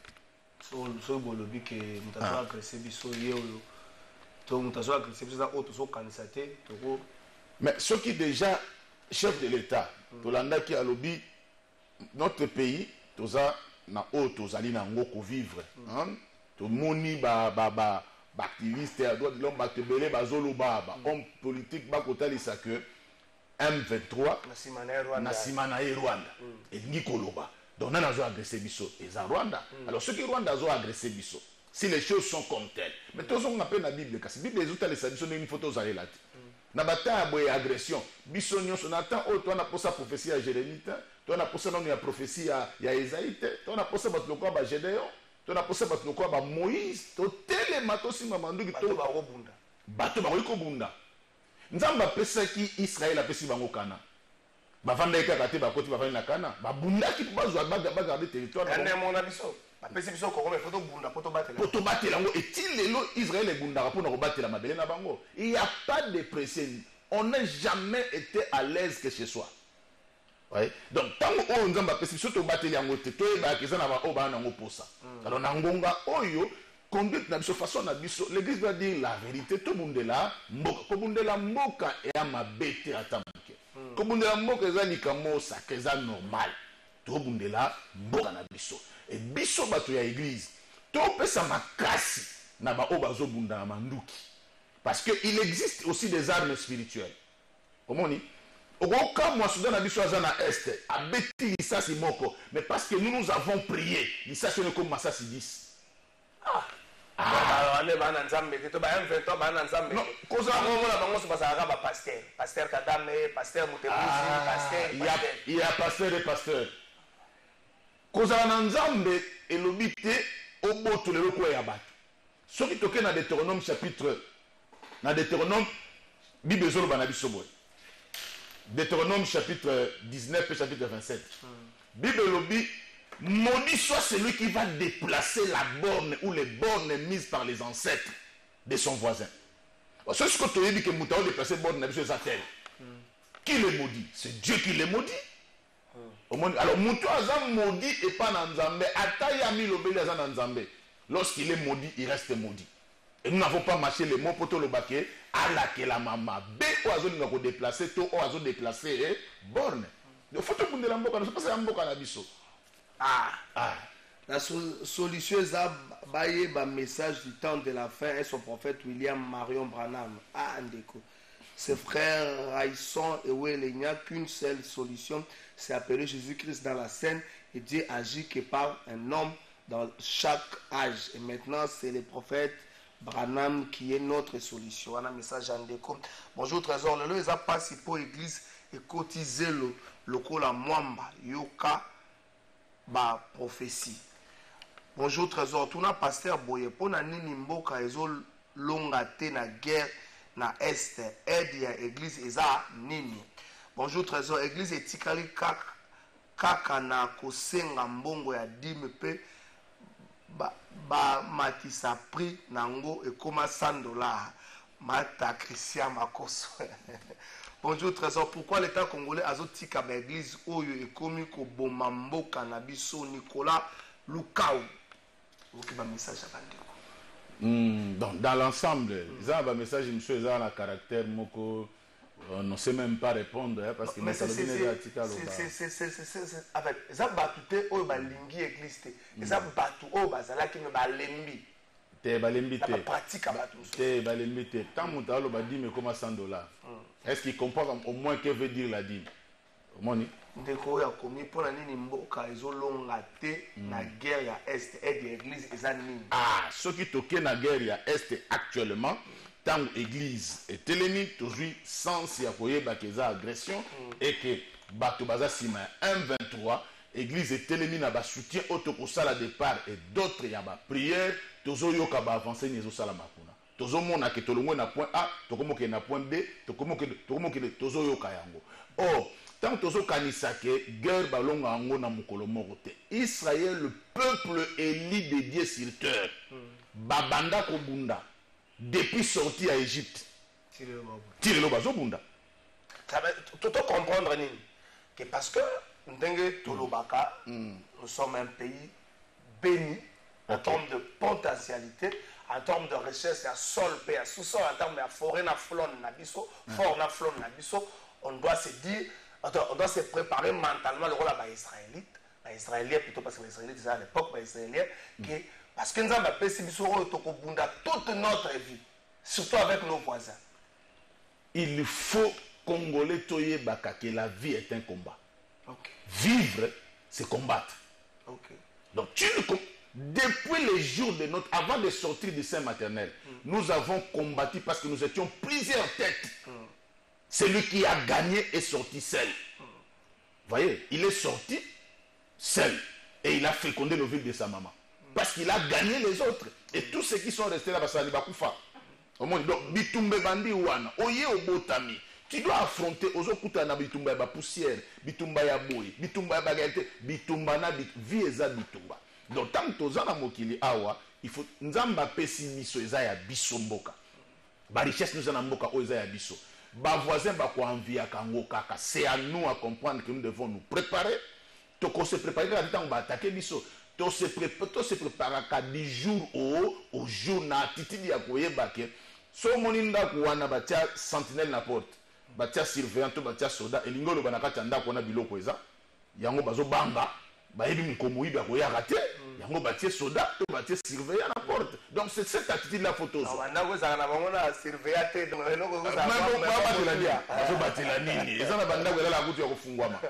Mais ce qui est déjà chef de l'État, qui a lobby, notre pays, na tozali na ngoko vivre. To moni activiste à droite de l'homme batebele bazoloba homme politique bakotalisa que M23 nasimana e Rwanda et Nikoloba donc on a agressé biso et za Rwanda. Alors ceux qui Rwanda ont agressé biso, si les choses sont comme telles, mais tous on appelle la Bible kasi Bible les autres les biso une photo za relate na bata boye agression biso nyonso natan o to na posa prophétie à Jérémie, to na posa non ya prophétie ya Isaïe, to na posa batloko ba Gédéon, to na posa batloko ba Moïse, to telema to sima manduki to ba robunda bato ba ko bunda nzamba pesa ki Israël a pesi bango kana ba vanda ka te ba koti ba vanda kana ba bunda ki ba zo ba garder territoire na mon abiso ba pesi biso ko me photo bunda poto batela ngo et lelo Israël e bunda pour na batela mabele na bango. Il y a pas de pression, on n'a jamais été à l'aise que chez soi. Ouais. Donc tant on nzamba pesi biso to batela ngo te to ba kisa na ba o ba na ngo posa. Alors na ngonga oyo conduite na biso façon na biso l'église doit dire la vérité to bundela mboka ko bundela mboka e ama bete atamuke. Ko bundela mboka ezali kamo sakeza normal. To bundela mboka na biso. Et biso bato ya église to pesa makasi na ba o bazo bunda na manduki. Parce que il existe aussi des armes spirituelles. Comment on dit? Okoka moi soudan na biso azana est abeti lisasi moko, mais parce que nous avons prié, lisasi ne comme masasi 10. Ale bana nzambe to ba M23 bana nzambe ko za mo la bango so basaka ba pasteur Kadame, pasteur Mutebuzi, pasteur il y a pasteur et pasteur ko za na nzambe elobite oboto le ko ya bato soki toke na Deutéronome chapitre na Deutéronome Bible zolo bana biso boy Deutéronome chapitre 19 et chapitre 27 Bible lobi maudit soit celui qui va déplacer la borne ou les bornes mises par les ancêtres de son voisin. C'est ce que tu as dit que Moutao déplacer borne n'a pas tel. Qui le maudit? C'est Dieu qui le maudit. Alors Moutao a maudit et pas Nanzambe. Atayami l'obéli à Nanzambe. Lorsqu'il est maudit, il reste maudit. Et nous n'avons pas marché les mots pour tout le baquet. À laquelle la maman. B oiseau nous avons déplacé, tout oiseau déplacé borne. Il faut que nous avons déplacé un peu à biso. La solution est un message du temps de la fin et son prophète William Marion Branham. Ndeko. ses frères Raïsson et Ouel, il n'y a qu'une seule solution, c'est appeler Jésus-Christ dans la scène, et Dieu agit que par un homme dans chaque âge. Et maintenant, c'est le prophète Branham qui est notre solution. On a un message en déco. Bonjour Trésor, le les a passé pour l'église et cotiser le col à Mwamba, Yoka, ba prophétie. Bonjour Trésor, tout na pasteur Boye, pour na nini mboka ezo longa te na guerre na est, aide ya église eza nini. Bonjour Trésor, église etikali kaka na kosenga mbongo ya dime pe ba matisa prix nango et comme $100 mata Christian Makoso. Bonjour Trésor, pourquoi l'État congolais azotika ba église oyo et komi ko boma mboka na biso Nicolas Lukau. Ok, ba message à bandeko. Dans l'ensemble, ils ont un message monsieur ils ont un caractère moko on ne sait même pas répondre parce que mais c'est avec ça batute oyo ba lingi église te ça batu oyo bazalaki me ba lembi te ba lembi te pratique batu te ba lembi te tant mutalo ba dîme comme $100 est-ce qu'il comprend au moins que veut dire la dîme moni ndeko ya komi pona nini mboka ezolonga te na guerre ya est et de église ezanini ce qui toke na guerre ya est actuellement tant église est telemi toujours sans ya koyeba keza agression et que bato baza sima 1-23 église est telemi na ba soutien autoko sala départ et d'autres ya ba prière tozo yoka ba avancer nezo sala makuna tozo mona ke tolongwe na point A tokomoke na point B tokomoke tozo yoka yango oh tant tozo kanisa ke guerre balonga yango na mukolo moko te Israël le peuple élu de Dieu sur terre babanda ko bunda depuis sorti à Égypte. Tire le bazo bunda. Tu dois comprendre que parce que Tolobaka, nous sommes un pays béni en termes de potentialité, en termes de richesse, à sol, à sous-sol, en termes de forêt, na flon, na biso, fort, na flon, na biso, on doit se dire, on doit se préparer mentalement le rôle à l'Israélite, l'Israélien plutôt parce que les Israélites à l'époque, l'Israélien qui est parce que nous avons toute notre vie, surtout avec nos voisins. Il faut Congolais toye baka que la vie est un combat. Okay. Vivre, c'est combattre. Okay. Donc depuis les jours de notre, avant de sortir du sein maternel, nous avons combattu parce que nous étions plusieurs têtes. Celui qui a gagné est sorti seul. Vous voyez, il est sorti seul et il a fécondé le vide de sa maman. Parce qu'il a gagné les autres. Et tous ceux qui sont restés là, parce qu'ils vont donc, bitumbe bandi wana, oye obotami. Tu dois affronter ozokuta na bitumba ya poussière, bitumba ya boy, bitumba ya bagalité, bitumba na vie eza bitumba. Donc tant que tozana mokili awa, il faut nzamba pesi biso eza ya biso mboka. Ba richesse nous en mboka o eza ya biso. Ba voisin ba ko envia kango kaka. C'est à nous à comprendre que nous devons nous préparer. Toko se préparer la temps ba attaquer biso. To se prépare ka du jour au jour na titidi ya koyeba ke so moninda kuwana batia sentinelle na porte batia surveillant to batia soldat elingolo banaka tanda kona biloko eza yango bazo banga bayebi mkomo ibi akoya raté yango batia soldat to batia surveillant na porte donc c'est cette attitude la photo ça banda ko za na bango na surveillant te donc eloko ko za ba dia bazo batela nini eza na banda ko la kutu ya kofungwama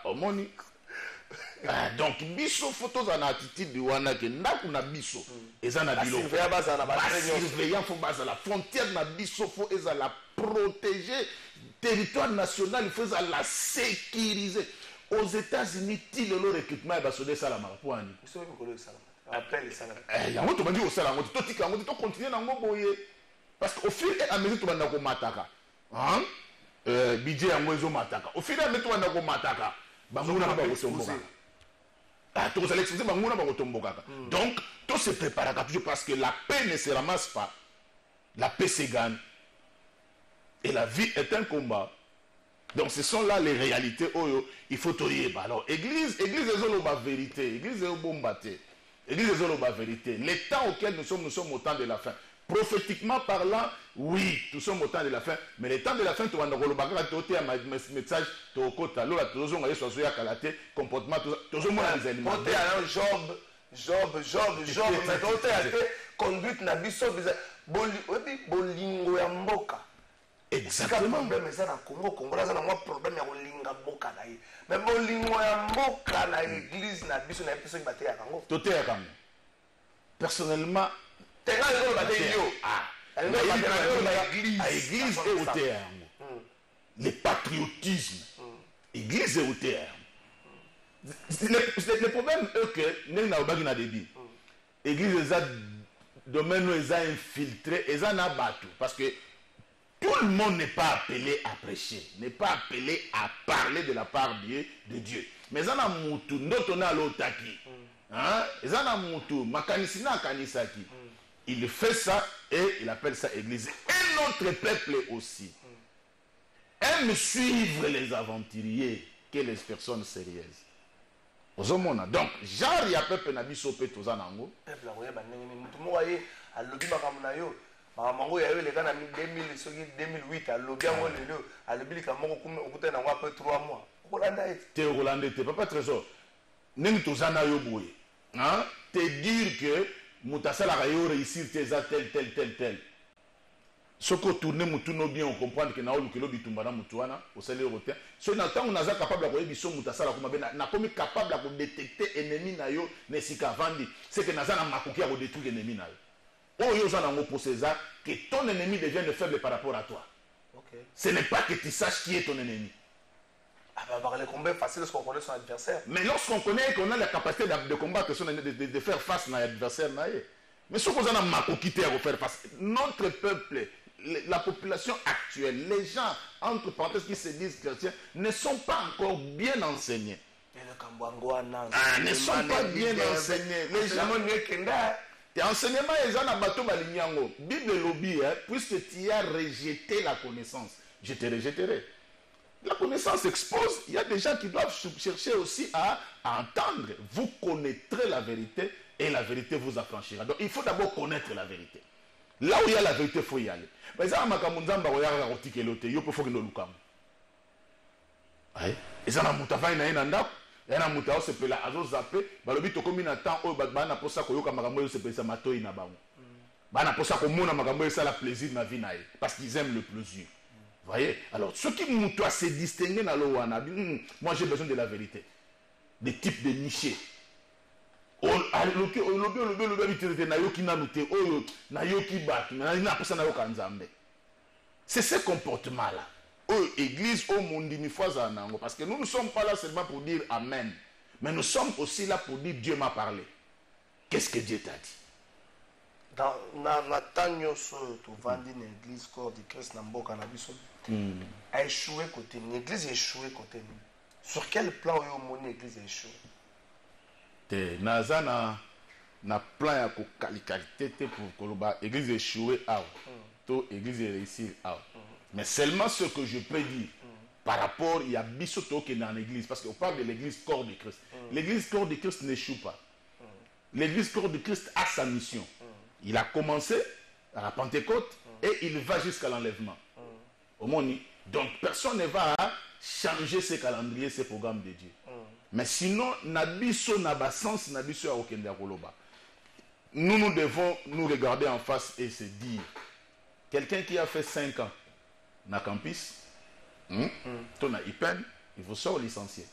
omoni donc biso photos en attitude de wana ke ndaku na biso eza na bilo surveillant faut baza la frontière na biso faut eza la protéger territoire national il faut la sécuriser aux États-Unis ti le recrutement ba sodé ça la marpoani so ko le sala après le sala yango to bandi au sala ngo to tika ngo to continuer na ngo boye parce qu'au fil et à mesure to banda ko mataka hein budget yango ezo mataka au fil et à mesure to banda ko mataka ba nguna ba ko somboka donc, tout se prépare toujours parce que la paix ne se ramasse pas. La paix se gagne. Et la vie est un combat. Donc, ce sont là les réalités. Il faut toyer. Alors, église est la vérité. Église est la vérité. Les temps auxquels nous sommes au temps de la fin. Prophétiquement parlant, oui, nous sommes au temps de la fin. Mais le temps de la fin, tu vas nous faire un message, tu vas nous comportement, tu vas nous animaux. Job, mais tu vas conduite na biso bolingo ya mboka. Exactement. Problème ça na Congo là ça na moi problème ya kolinga mboka na ye. Mais bolingo ya mboka na église na biso na biso baté ya kango. Toté ya kango. Personnellement, tenga yo baté yo. L'église est au terme. Le patriotisme. L'église est au terme. Le problème est que nous n'avons pas de débit. L'église est domaine où ils ont infiltré, ils ont abattu. Parce que tout le monde n'est pas appelé à prêcher, n'est pas appelé à parler de la part de Dieu. Mais ils ont moutou, d'autres ont l'otaki. Ils ont moutou, makanisina kanisaki. Il fait ça et il appelle ça église. Et notre peuple aussi aime suivre les aventuriers que les personnes sérieuses. Donc, genre, il y a peuple nabiso pe tozanango. Peuple la royaume banengeni mutu moye alobi makambo na yo. Makambo ya yo le kana 2000 soki 2008 alobi yango lelo alobi likambo okuta na ngwa pe 3 mois. Rolanda et. Te Rolanda te papa trésor. Nengi tozana yo boye. Hein? Te dire que mutasala ka yo réussir tes tel. Ce que tourner mutuno bien on comprend que na olukelo bitumba na mutuana au salaire rotin. So na tant on a capable ko yebiso mutasala ko mabena na komi capable ko détecter ennemi na yo nesika vandi. C'est que naza na makoki ko détruire ennemi na yo. Oh yo zana ngo poseza que ton ennemi devienne faible par rapport à toi. OK. Ce n'est pas que tu saches qui est ton ennemi. Ah bah le combat est facile lorsqu'on connaît son adversaire. Mais lorsqu'on connaît qu'on a la capacité de combattre son de faire face à l'adversaire na ye. Mais ce qu'on a makoki te à faire face notre peuple la population actuelle, les gens, entre parenthèses, qui se disent chrétiens, ne sont pas encore bien enseignés. Ne sont pas bien enseignés. Les gens, enseignement, ils ont un bateau balinyango. Bible lobby, puisque tu as rejeté la connaissance, je te rejetterai. La connaissance expose. Il y a des gens qui doivent chercher aussi à entendre. Vous connaîtrez la vérité et la vérité vous affranchira. Donc, il faut d'abord connaître la vérité. Là où il y a la vérité, il faut y aller. Mais ça, makamunzamba royara rotike lote, yo pofo kino lukam. Aïe. Et ça, na mutafai na inanda, et na mutao se pela azo zappe, balobi tokomi na temps, oh, bana posa koyoka makambo se pesa matoi na bango. Bana posa komona makambo ça la plaisir na vie nae, parce qu'ils aiment le plaisir. Voyez? Alors, ceux qui moutoient se distinguer dans le wana, moi j'ai besoin de la vérité. Des types de nichés. C'est ce comportement-là. Église, parce que nous ne sommes pas là seulement pour dire Amen, mais nous sommes aussi là pour dire Dieu m'a parlé. Qu'est-ce que Dieu t'a dit? Dans la tagnoso, tu vendis une église corps de Christ dans Boka Nabiso. A échoué côté nous. L'église a échoué côté nous. Sur quel plan est l'église a échoué? Naza na plan ya ko qualité pour koloba église échouée out to église réussir out mais seulement ce que je peux dire par rapport il y a bisoto qui est dans l'église parce qu'on parle de l'église corps de Christ. L'église corps de Christ n'échoue pas. L'église corps de Christ a sa mission. Il a commencé à la Pentecôte et il va jusqu'à l'enlèvement. Au monde, donc personne ne va changer ses calendriers, ses programmes de Dieu. Mais sinon, nabiso nabasens nabiso ya okende koloba. Nous devons nous regarder en face et se dire, quelqu'un qui a fait 5 ans na campus, ton a IPEN, il vous sort licencié.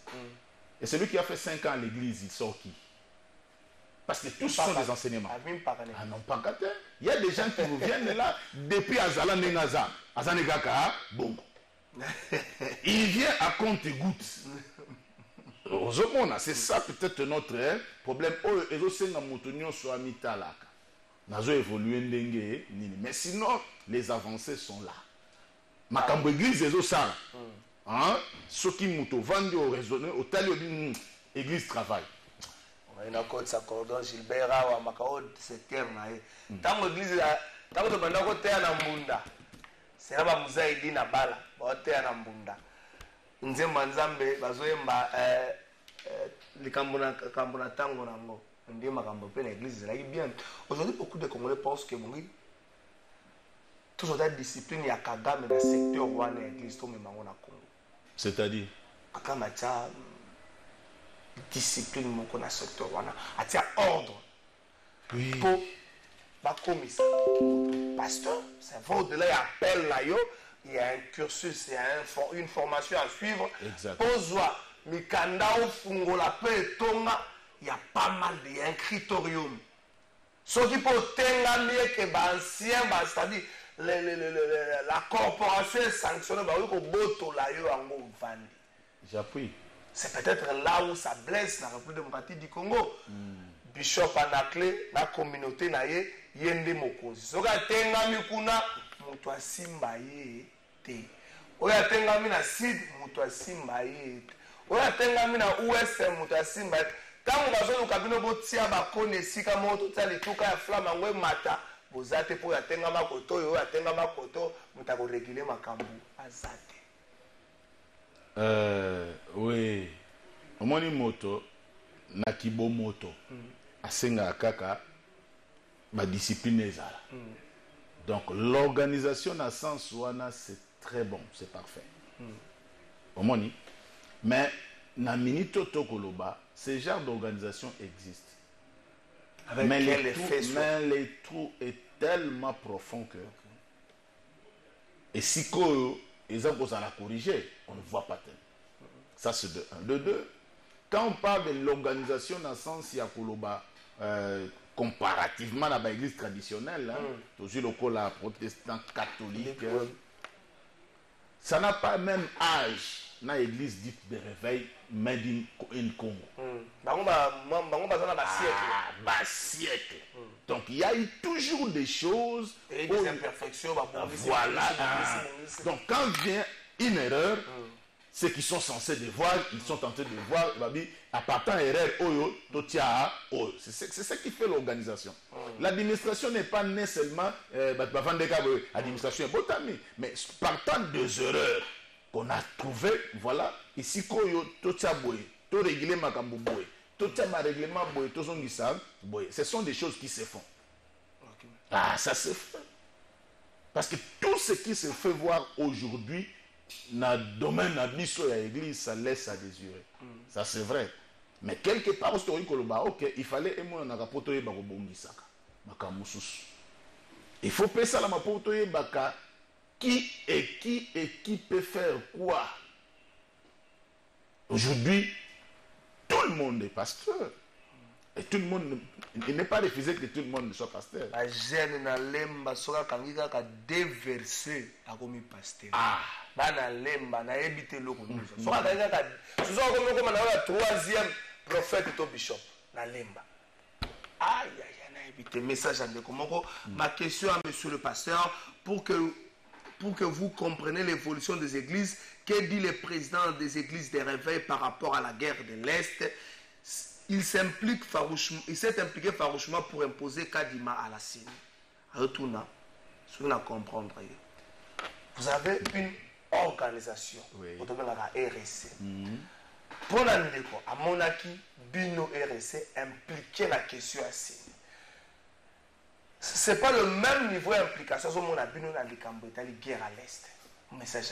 Et celui qui a fait 5 ans à l'église, il sort qui? Parce que tous sont des enseignements. Ah non, pas qu'à terre. Il y a des gens qui vous viennent là, depuis Azala Nengaza, Azanegaka, bon. Il vient à compte goutte. C'est ça peut-être notre problème. Mais sinon, les avancées sont là. Makambo église est au sala. Ceux qui m'ont vendu au raisonné, au talio église travail. On a code sa cordon Gilbert ou Makao c'est terre na. Tant l'église tant que banda ko terre na mbunda. C'est là ba muzaidi na bala, ba terre na mbunda. Nzemba nzambe bazoyemba likambo na tango nango ndio makambo pe na église là bien. Aujourd'hui beaucoup de Congolais pensent que bongi toujours la discipline ya Kagame dans secteur wana église to memango na Congo. C'est-à-dire akama cha discipline moko na secteur wana atia ordre. Oui. Pour ba komisa pasteur, c'est vrai de là appel là yo il y a un cursus, il y a une formation à suivre. Exact. Pozwa, mikanda ofungola pe tonga, il y a pas mal de, il y a un critérium. Ce qui peut mieux que ancien, c'est-à-dire la corporation est sanctionnée, J'appuie. c'est peut-être là où ça blesse la République démocratique du Congo. Bishop Anaclé, la communauté naye, yende mokozi. Soka tengami kuna, mutu asimba ye te. Oya tengami na sud, mutu asimba ye te. Oya tengami na ouest, mutu asimba ye te. Tango bazo lukabino botia bakone esika moto tali tuka ya flama ngwe mata, bozate po ya tengama koto yo, ya tengama koto, mutu akoregile makambu azate. Oui. Omoni moto na kibo moto. Asenga kaka ma discipline ezala. Donc l'organisation na sens wana c'est très bon, c'est parfait. Omoni. Mais na minito tokoloba, ce genre d'organisation existe. Mais les trous est tellement profond que et si ils ont besoin de corriger, on ne voit pas tellement. Ça c'est de un. De deux, quand on parle de l'organisation dans le sens Yakoloba, comparativement à l'église traditionnelle, toujours le la protestant catholique, ça n'a pas le même âge dans l'église dite de réveil, made in Congo. Siècle. Donc il y a eu toujours des choses, et des imperfections. Voilà. Donc quand vient une erreur, ceux qui sont censés de voir, ils sont en train de voir, à partant erreur, c'est ce qui fait l'organisation. L'administration n'est pas nécessairement administration mais partant des erreurs qu'on a trouvées, voilà, ici, to régler ma kamboboy, to ma règlement boy, to son boy, ce sont des choses qui se font. Ah, ça se fait. Parce que tout ce qui se fait voir aujourd'hui, dans le domaine de l'église, ça laisse à désirer. Ça c'est vrai. Mais quelque part, il fallait il faut penser à la mapoto qui peut faire quoi. Aujourd'hui, tout le monde est pasteur. Et tout le monde, il n'est pas refusé que tout le monde soit pasteur. La jeune na lemba soka kangika ka déverser a komi pasteur. Ah. Bana lemba na ebite loko nusa. Soka kangika ka soka komi na la troisième prophète to bishop na lemba. Aïe aïe na ebite message ande komoko. Ma question à monsieur le pasteur pour que vous compreniez l'évolution des églises, que dit le président des églises des réveils par rapport à la guerre de l'Est. Il s'est impliqué farouchement pour imposer Kadima à la CENI. Retournant, sur la comprendre. Vous avez une organisation, au domaine de la RSC. Pour l'année, à Monaki, Bino RSC impliqué la question à CENI. Ce n'est pas le même niveau d'implication sur mon Bino dans les Cambodges, guerre à l'Est. Message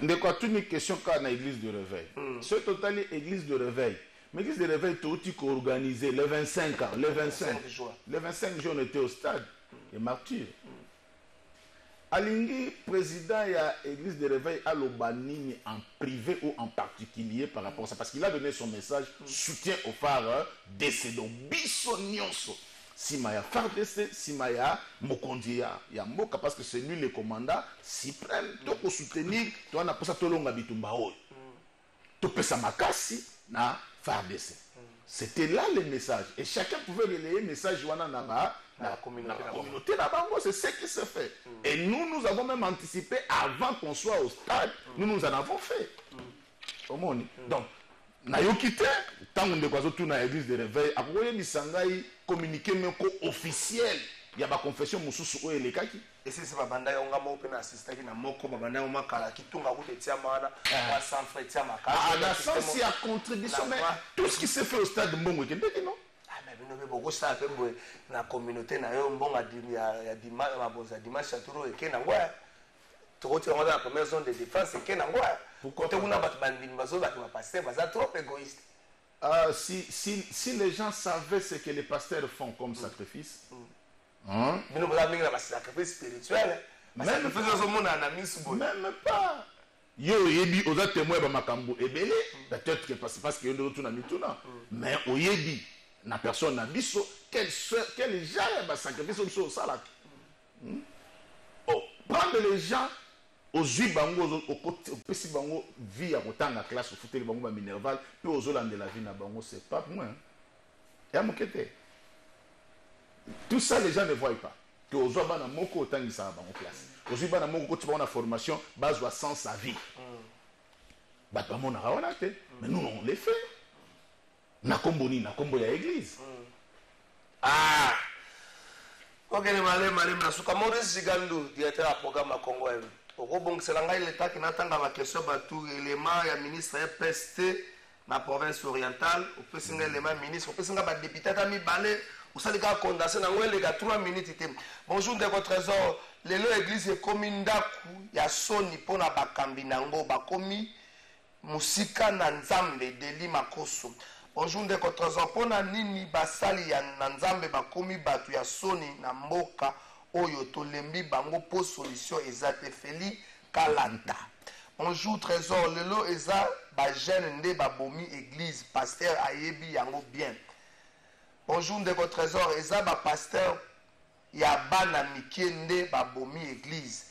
de quoi toute une question quand on a l'église de réveil. Ce total église de réveil. Mais l'église de réveil tout organisé le 25 ans, le 25 juin. Le 25 juin, on était au stade. Et martyr. Alingi, président et l'église de réveil à l'Obanini en privé ou en particulier par rapport à ça. Parce qu'il a donné son message soutien au phare décédant. Bissonionso. Simaya Fardese, Simaya Mokondia, Yamoka, parce que c'est lui le commandant suprême. Donc, pour soutenir, tu as pour ça tout le monde bitumba. Tu peux ça makasi na Fardese. C'était là le message. Et chacun pouvait relayer le message dans la communauté. C'est ce qui se fait. Et nous avons même anticipé avant qu'on soit au stade. Nous en avons fait. Donc, Nayokite, tant que nous avons na l'église de réveil, après Misangai communiqué même officiel, il y a ma confession mususu oye lekaki. Et c'est ma banda yonga mo pe na assistant na moko ma banda yonga kala kitunga ku te tia mana wa sans frais tia makala. Ah, dans sens il y a contribution mais tout ce qui se fait au stade de Mbongo Kembeki non? Ah mais bino be boko sa pe boy na communauté na yo Mbongo ya dimanche ma bonza dimanche chaturo e kena ngwa. Tu dans la première zone de défense, et pourquoi tu as trop égoïste. Si les gens savaient ce que les pasteurs font comme sacrifice, sacrifice spirituel, Même Même pas. Yo yebi oza témoin ba makambo ebele peut-être que parce que yo tuna mituna mais oyebi na personne na biso quel genre ba sacrifice biso sala. Oh, prendre les gens aux bango au pesi bango vie à kotanga classe au fouter bango ba minerval puis aux de la vie na bango c'est pas moi. Ya mokete. Tout ça les gens ne voient pas. Que aux bana moko otangisa bango classe. Aux bana moko tu na formation base wa sans sa vie. Ba pas mon raonate mais nous on les fait. Na komboni na kombo ya église. Ah. Ok, malé na suka Maurice Zigandou directeur à programme à Congo. Pour bon c'est l'angai l'état qui n'attend ma question batou élément ya ministre PST na province orientale, au pesinga élément ministre, au pesinga ba député ami balé. Vous savez qu'à condamner dans les 3 minutes. Bonjour de votre trésor. Les l'église est comme une daku. Il y a soni pour na bakambi nango bakomi musika na nzambe deli makoso. Bonjour de votre trésor. Pour na nini basali ya nzambe bakomi batu ya soni na mboka oyo tolembi bango po solution ezate feli kalanda. Bonjour trésor. Lelo eza ba jeune nde babomi église pasteur ayebi yango bien. Bonjour de votre trésor, Ezaba pasteur Yabana Mikiende Babomi église.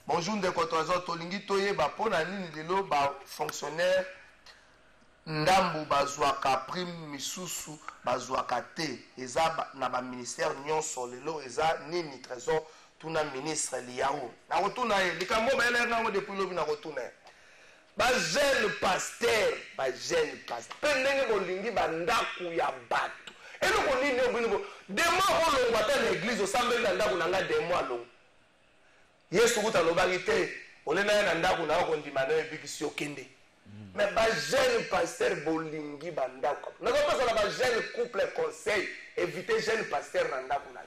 Bonjour de votre trésor, Tolingi Toye Bapona Nini Lelo ba fonctionnaire Ndambu Bazouaka prime Misusu Bazouaka te. Ezaba na ba ministère Nyonso Lelo Eza Nini trésor tuna ministre Liao. Na rotuna e likambo ba ele nango depuis lobi na rotuna. Ba jeune pasteur, pendenge bolingi ba ndaku ya batu. Et nous connaissons des mois où l'on va l'église au samedi dans la des mois long. Yes, vous avez l'obalité. On est dans la on a dit manuel et puis kende. Mais pas jeune pasteur bolingi bandako. Nous avons pas jeune couple conseil éviter jeune pasteur bandako na.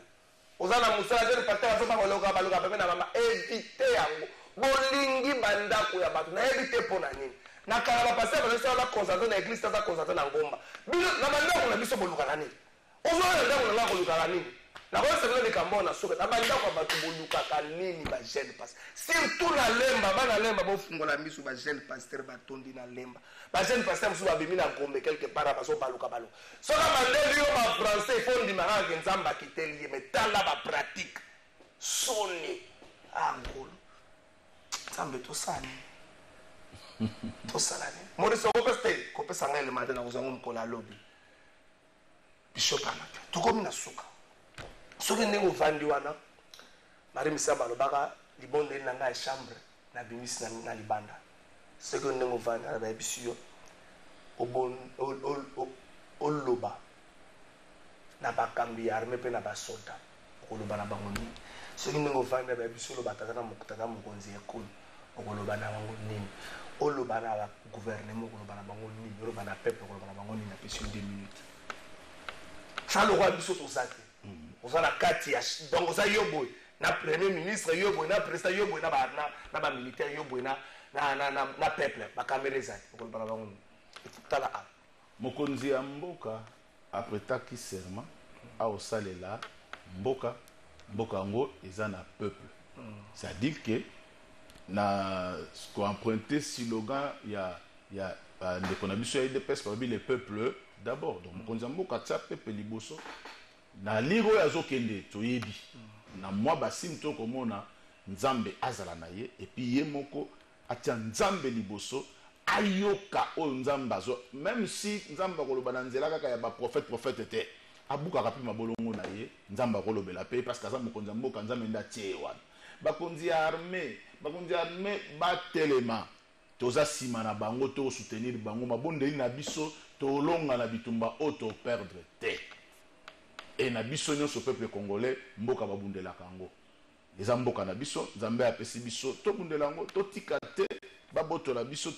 Ozana musala jeune pasteur azoba baloga na mama éviter yango. Bolingi bandako ya batu na éviter pona nini. Na kala pasteur ba la concentrer na église ta concentrer na ngomba. Bino na bandako na biso boluka nani. Ozola ndako na koluka nani. Na kwa sababu ni kambona soka na bandako batu boluka kanini ba jeune pasteur. Surtout na lemba bana lemba bo fungola miso ba jeune pasteur batondi na lemba. Ba jeune pasteur musu ba bimi na gombe quelque part ba so baluka balo. Soka mandeli yo ba français fondi maranga nzamba kiteli mais tala ba pratique. Soni angolo. Sambe to sani. To salani. Maurice Kopeste kopesa ngale matin na uzangu mkola lobby. Bishop anaka. Tukomi na suka. Soki ndenge ovandi wana mari misaba lobaka libonde na ngai chambre na bimisi na libanda soki ndenge ovandi na bayebisi yo obon oloba na bakambi ya arme mpe na basoda okoloba na bango nini soki ndenge ovandi na bayebisi oloba tata mokonzi ekulu okoloba na bango nini oloba na bagouvernement okoloba na bango nini oloba na peuple okoloba na bango nini na pesi 2 minutes ça le roi biso toza te oza na kati ya donc oza yo boye na premier ministre yo boye na président yo boye na ba militaire yo boye na peuple bakamera ezali okoloba na bango tala a mokonzi ya mboka apretaki serment aosalela mboka yango eza na peuple c'est-à-dire que na koemprunte slogan ya ndeko na biso ya UDPS babi le peuple d'abord donc mokonzi ya mboka atia peuple liboso na liro oyo azokende toyebi na mwa basimi tokomona nzambe azala na ye epuis ye moko atia nzambe liboso ayoka oyo nzambe azo même si nzambe akoloba na nzela kaka ya baprofete te abukaka mpe mabolongo na ye nzambe akolobela mpe parce que aza mokonzi ya mboka nzambe nde atie ye wana bakonzi ya arme batelema toza nsima na bango tosoutenir bango mabondeli na biso tolonga na bitumba oyo toperdre te et na biso nyonso peuple congolais mboka babundelaka yango eza mboka na biso nzambe apesi biso tobundela yango totika te babotola biso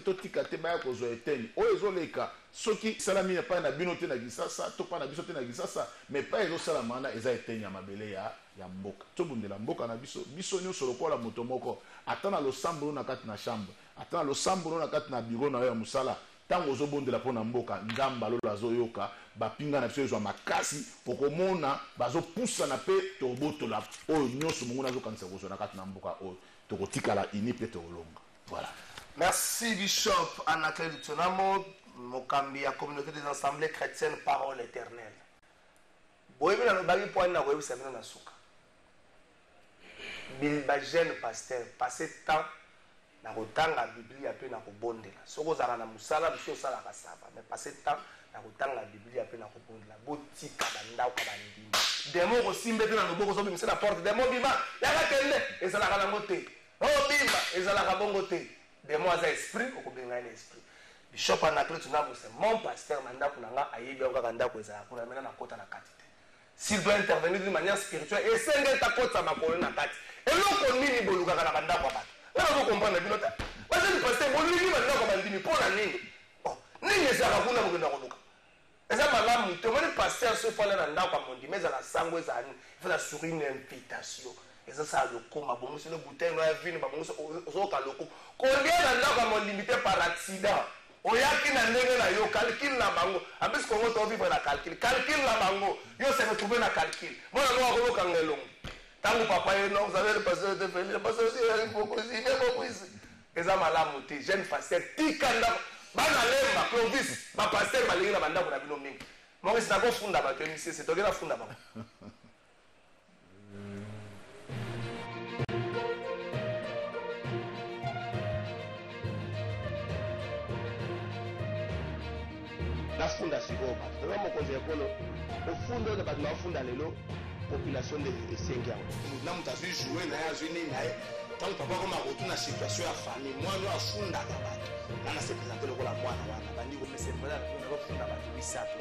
totika te baya kozwa eteni oyo ezoleka soki salami epai na bino te na Kisasa to pa na biso te na Kisasa mais pa ezosalama wana eza eteni ya mabele ya mboka tobundela mboka na biso nyonso lokola moto moko ata na losambo na kati na chambre ata na losambo na kati na bureau na yo ya mosala tango ozobondela mpona mboka nzambe alola azoyoka bapinga na biso ezwa makasi okomona bazopusana mpe tobotola oyo nyonso mongo nazokanisa kozwa na kati na mboka oyo tokotikala ini mpe tokolonga. Voilà. Merci Bishop Anaclet Lutonamo, mokambi ya communauté des assemblées chrétiennes Parole éternelle. Boyebi na lobaki po na koyebi samina na suka. Bilba jeune pasteur passer temps na kotanga Biblia pe na kobondela. Soko zala na musala biso sala kasaba, mais passer temps na kotanga Biblia pe na kobondela. Botika bandao ka bandimi. Demo ko simbe pe na loboko so bimisa na porte demo bima. Yaka kende ezala kana mote. Oh bima ezala ka bongo te. Demo aza esprit okobenga na esprit. Bishop Anaclet Lutonamo c'est mon pasteur mandako nanga ayebi oka ndako ezala kuna mena na kota na kati. S'il doit intervenir d'une manière spirituelle, et c'est un takota makolo na kati. Et l'on nini boluka kana banda kwa batu. Là vous comprenez bien note. Parce que pasteur boluni banda kwa bandimi pona nini. Oh, nini ezala kuna mukenda koluka. Eza malamu te moni pasteur se fala na ndako mondi mais ala sango ezani. Il faut la sur une invitation. Et ça le koma bon monsieur le bouteille na vini ba monsieur ozoka loko. Combien na ndako mondi limité par accident. Oyaki na ndenge na yo calcul na bango abis kongo to vivre na calcul na bango yo se retrouver na calcul mona no ko kangelo tangu papa ye non vous avez le pasteur de Félix le pasteur il faut que il est beaucoup ici eza malamu te jeune pasteur tikanda bana lemba province ba pasteur balingi na banda kuna bino mingi mo sina ko funda ba to ici c'est tokena funda ba la funda sikoba tama mokonzi ekolo ofundo na bato bafunda lelo population de Sengia na mutu azwi jouer na ye azwi nini na ye ntango papa koma kotu na situation ya famille mwana oyo afundaka bato nana se présente lokola mwana wana bandiko mesepela nazofunda bato misato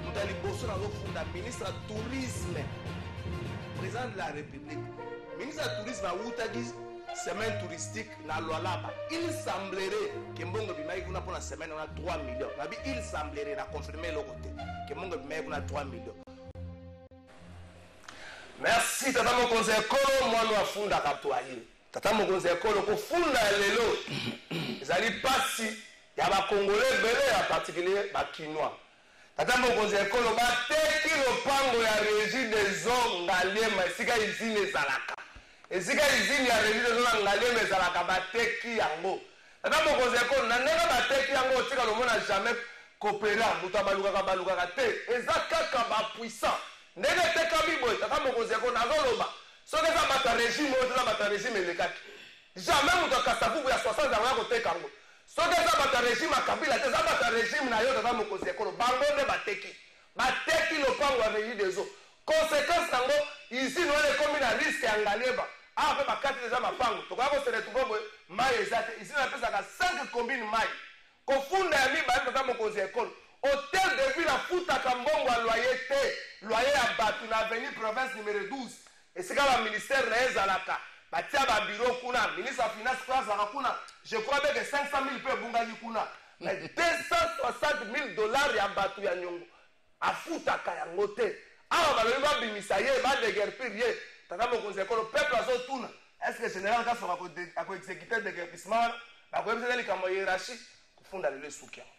moto ya liboso nazofunda ministre ya tourisme président de la république ministre ya tourisme awutaki semaine touristique na Lualaba. Il semblerait que Mbongo Bimaï kuna pour la semaine on a 3 millions. Il semblerait na confirmer le côté que Mbongo Bimaï kuna 3 millions. Merci tata mon conseil kolo moi no afunda katwaye. Tata mon conseil kolo ko funda lelo. Ezali pasi ya ba congolais belé en particulier ba kinois. Tata mon conseil kolo ba teki lopango ya régie des hommes ngaliema sika izine zalaka. Ezika izini ya régie des hommes ngaliema zalaka ba teki yango. Tata mon conseil kolo na ndenge ba teki yango tika lo mona jamais coopérer muta baluka te. Ezaka ba puissant. Ndenge teka bibo tata mon conseil kolo nazoloba. Soki eza bata régime oyo eza bata régime elekaki jamais moto akasavubu ya 60 ans ya koteka yango soki eza bata régime akabila te eza bata régime na yo tata mokonzi ekolo bango nde bateki lopango ya régie des eaux conséquence yango usine wana ekomi na risque ya ngalieba awa mpe bakati eza mapango tokoya koseretrouve boye mai eza te usine apesaka 5 combine mai kofunda ya mibale tata mokonzi ekolo hotel de ville afutaka mbongo ya loyer te loyer ya bato na avenue province numéro 12 esika ba ministère na ezalaka batia ba bureau kuna ministre ya finance kwa kuna je crois que 500 000 pe bungaki kuna mais 260 000 dollars ya bato ya nyongo afutaka yango te awa balobi babimisa ye badeguerpir ye tata mokonzi ekolo peuple azotuna est ce que général kasoka akoexécute déguerpissement wana bakoyebisa likambo ya hiérarchie kofunda lelo esuki yango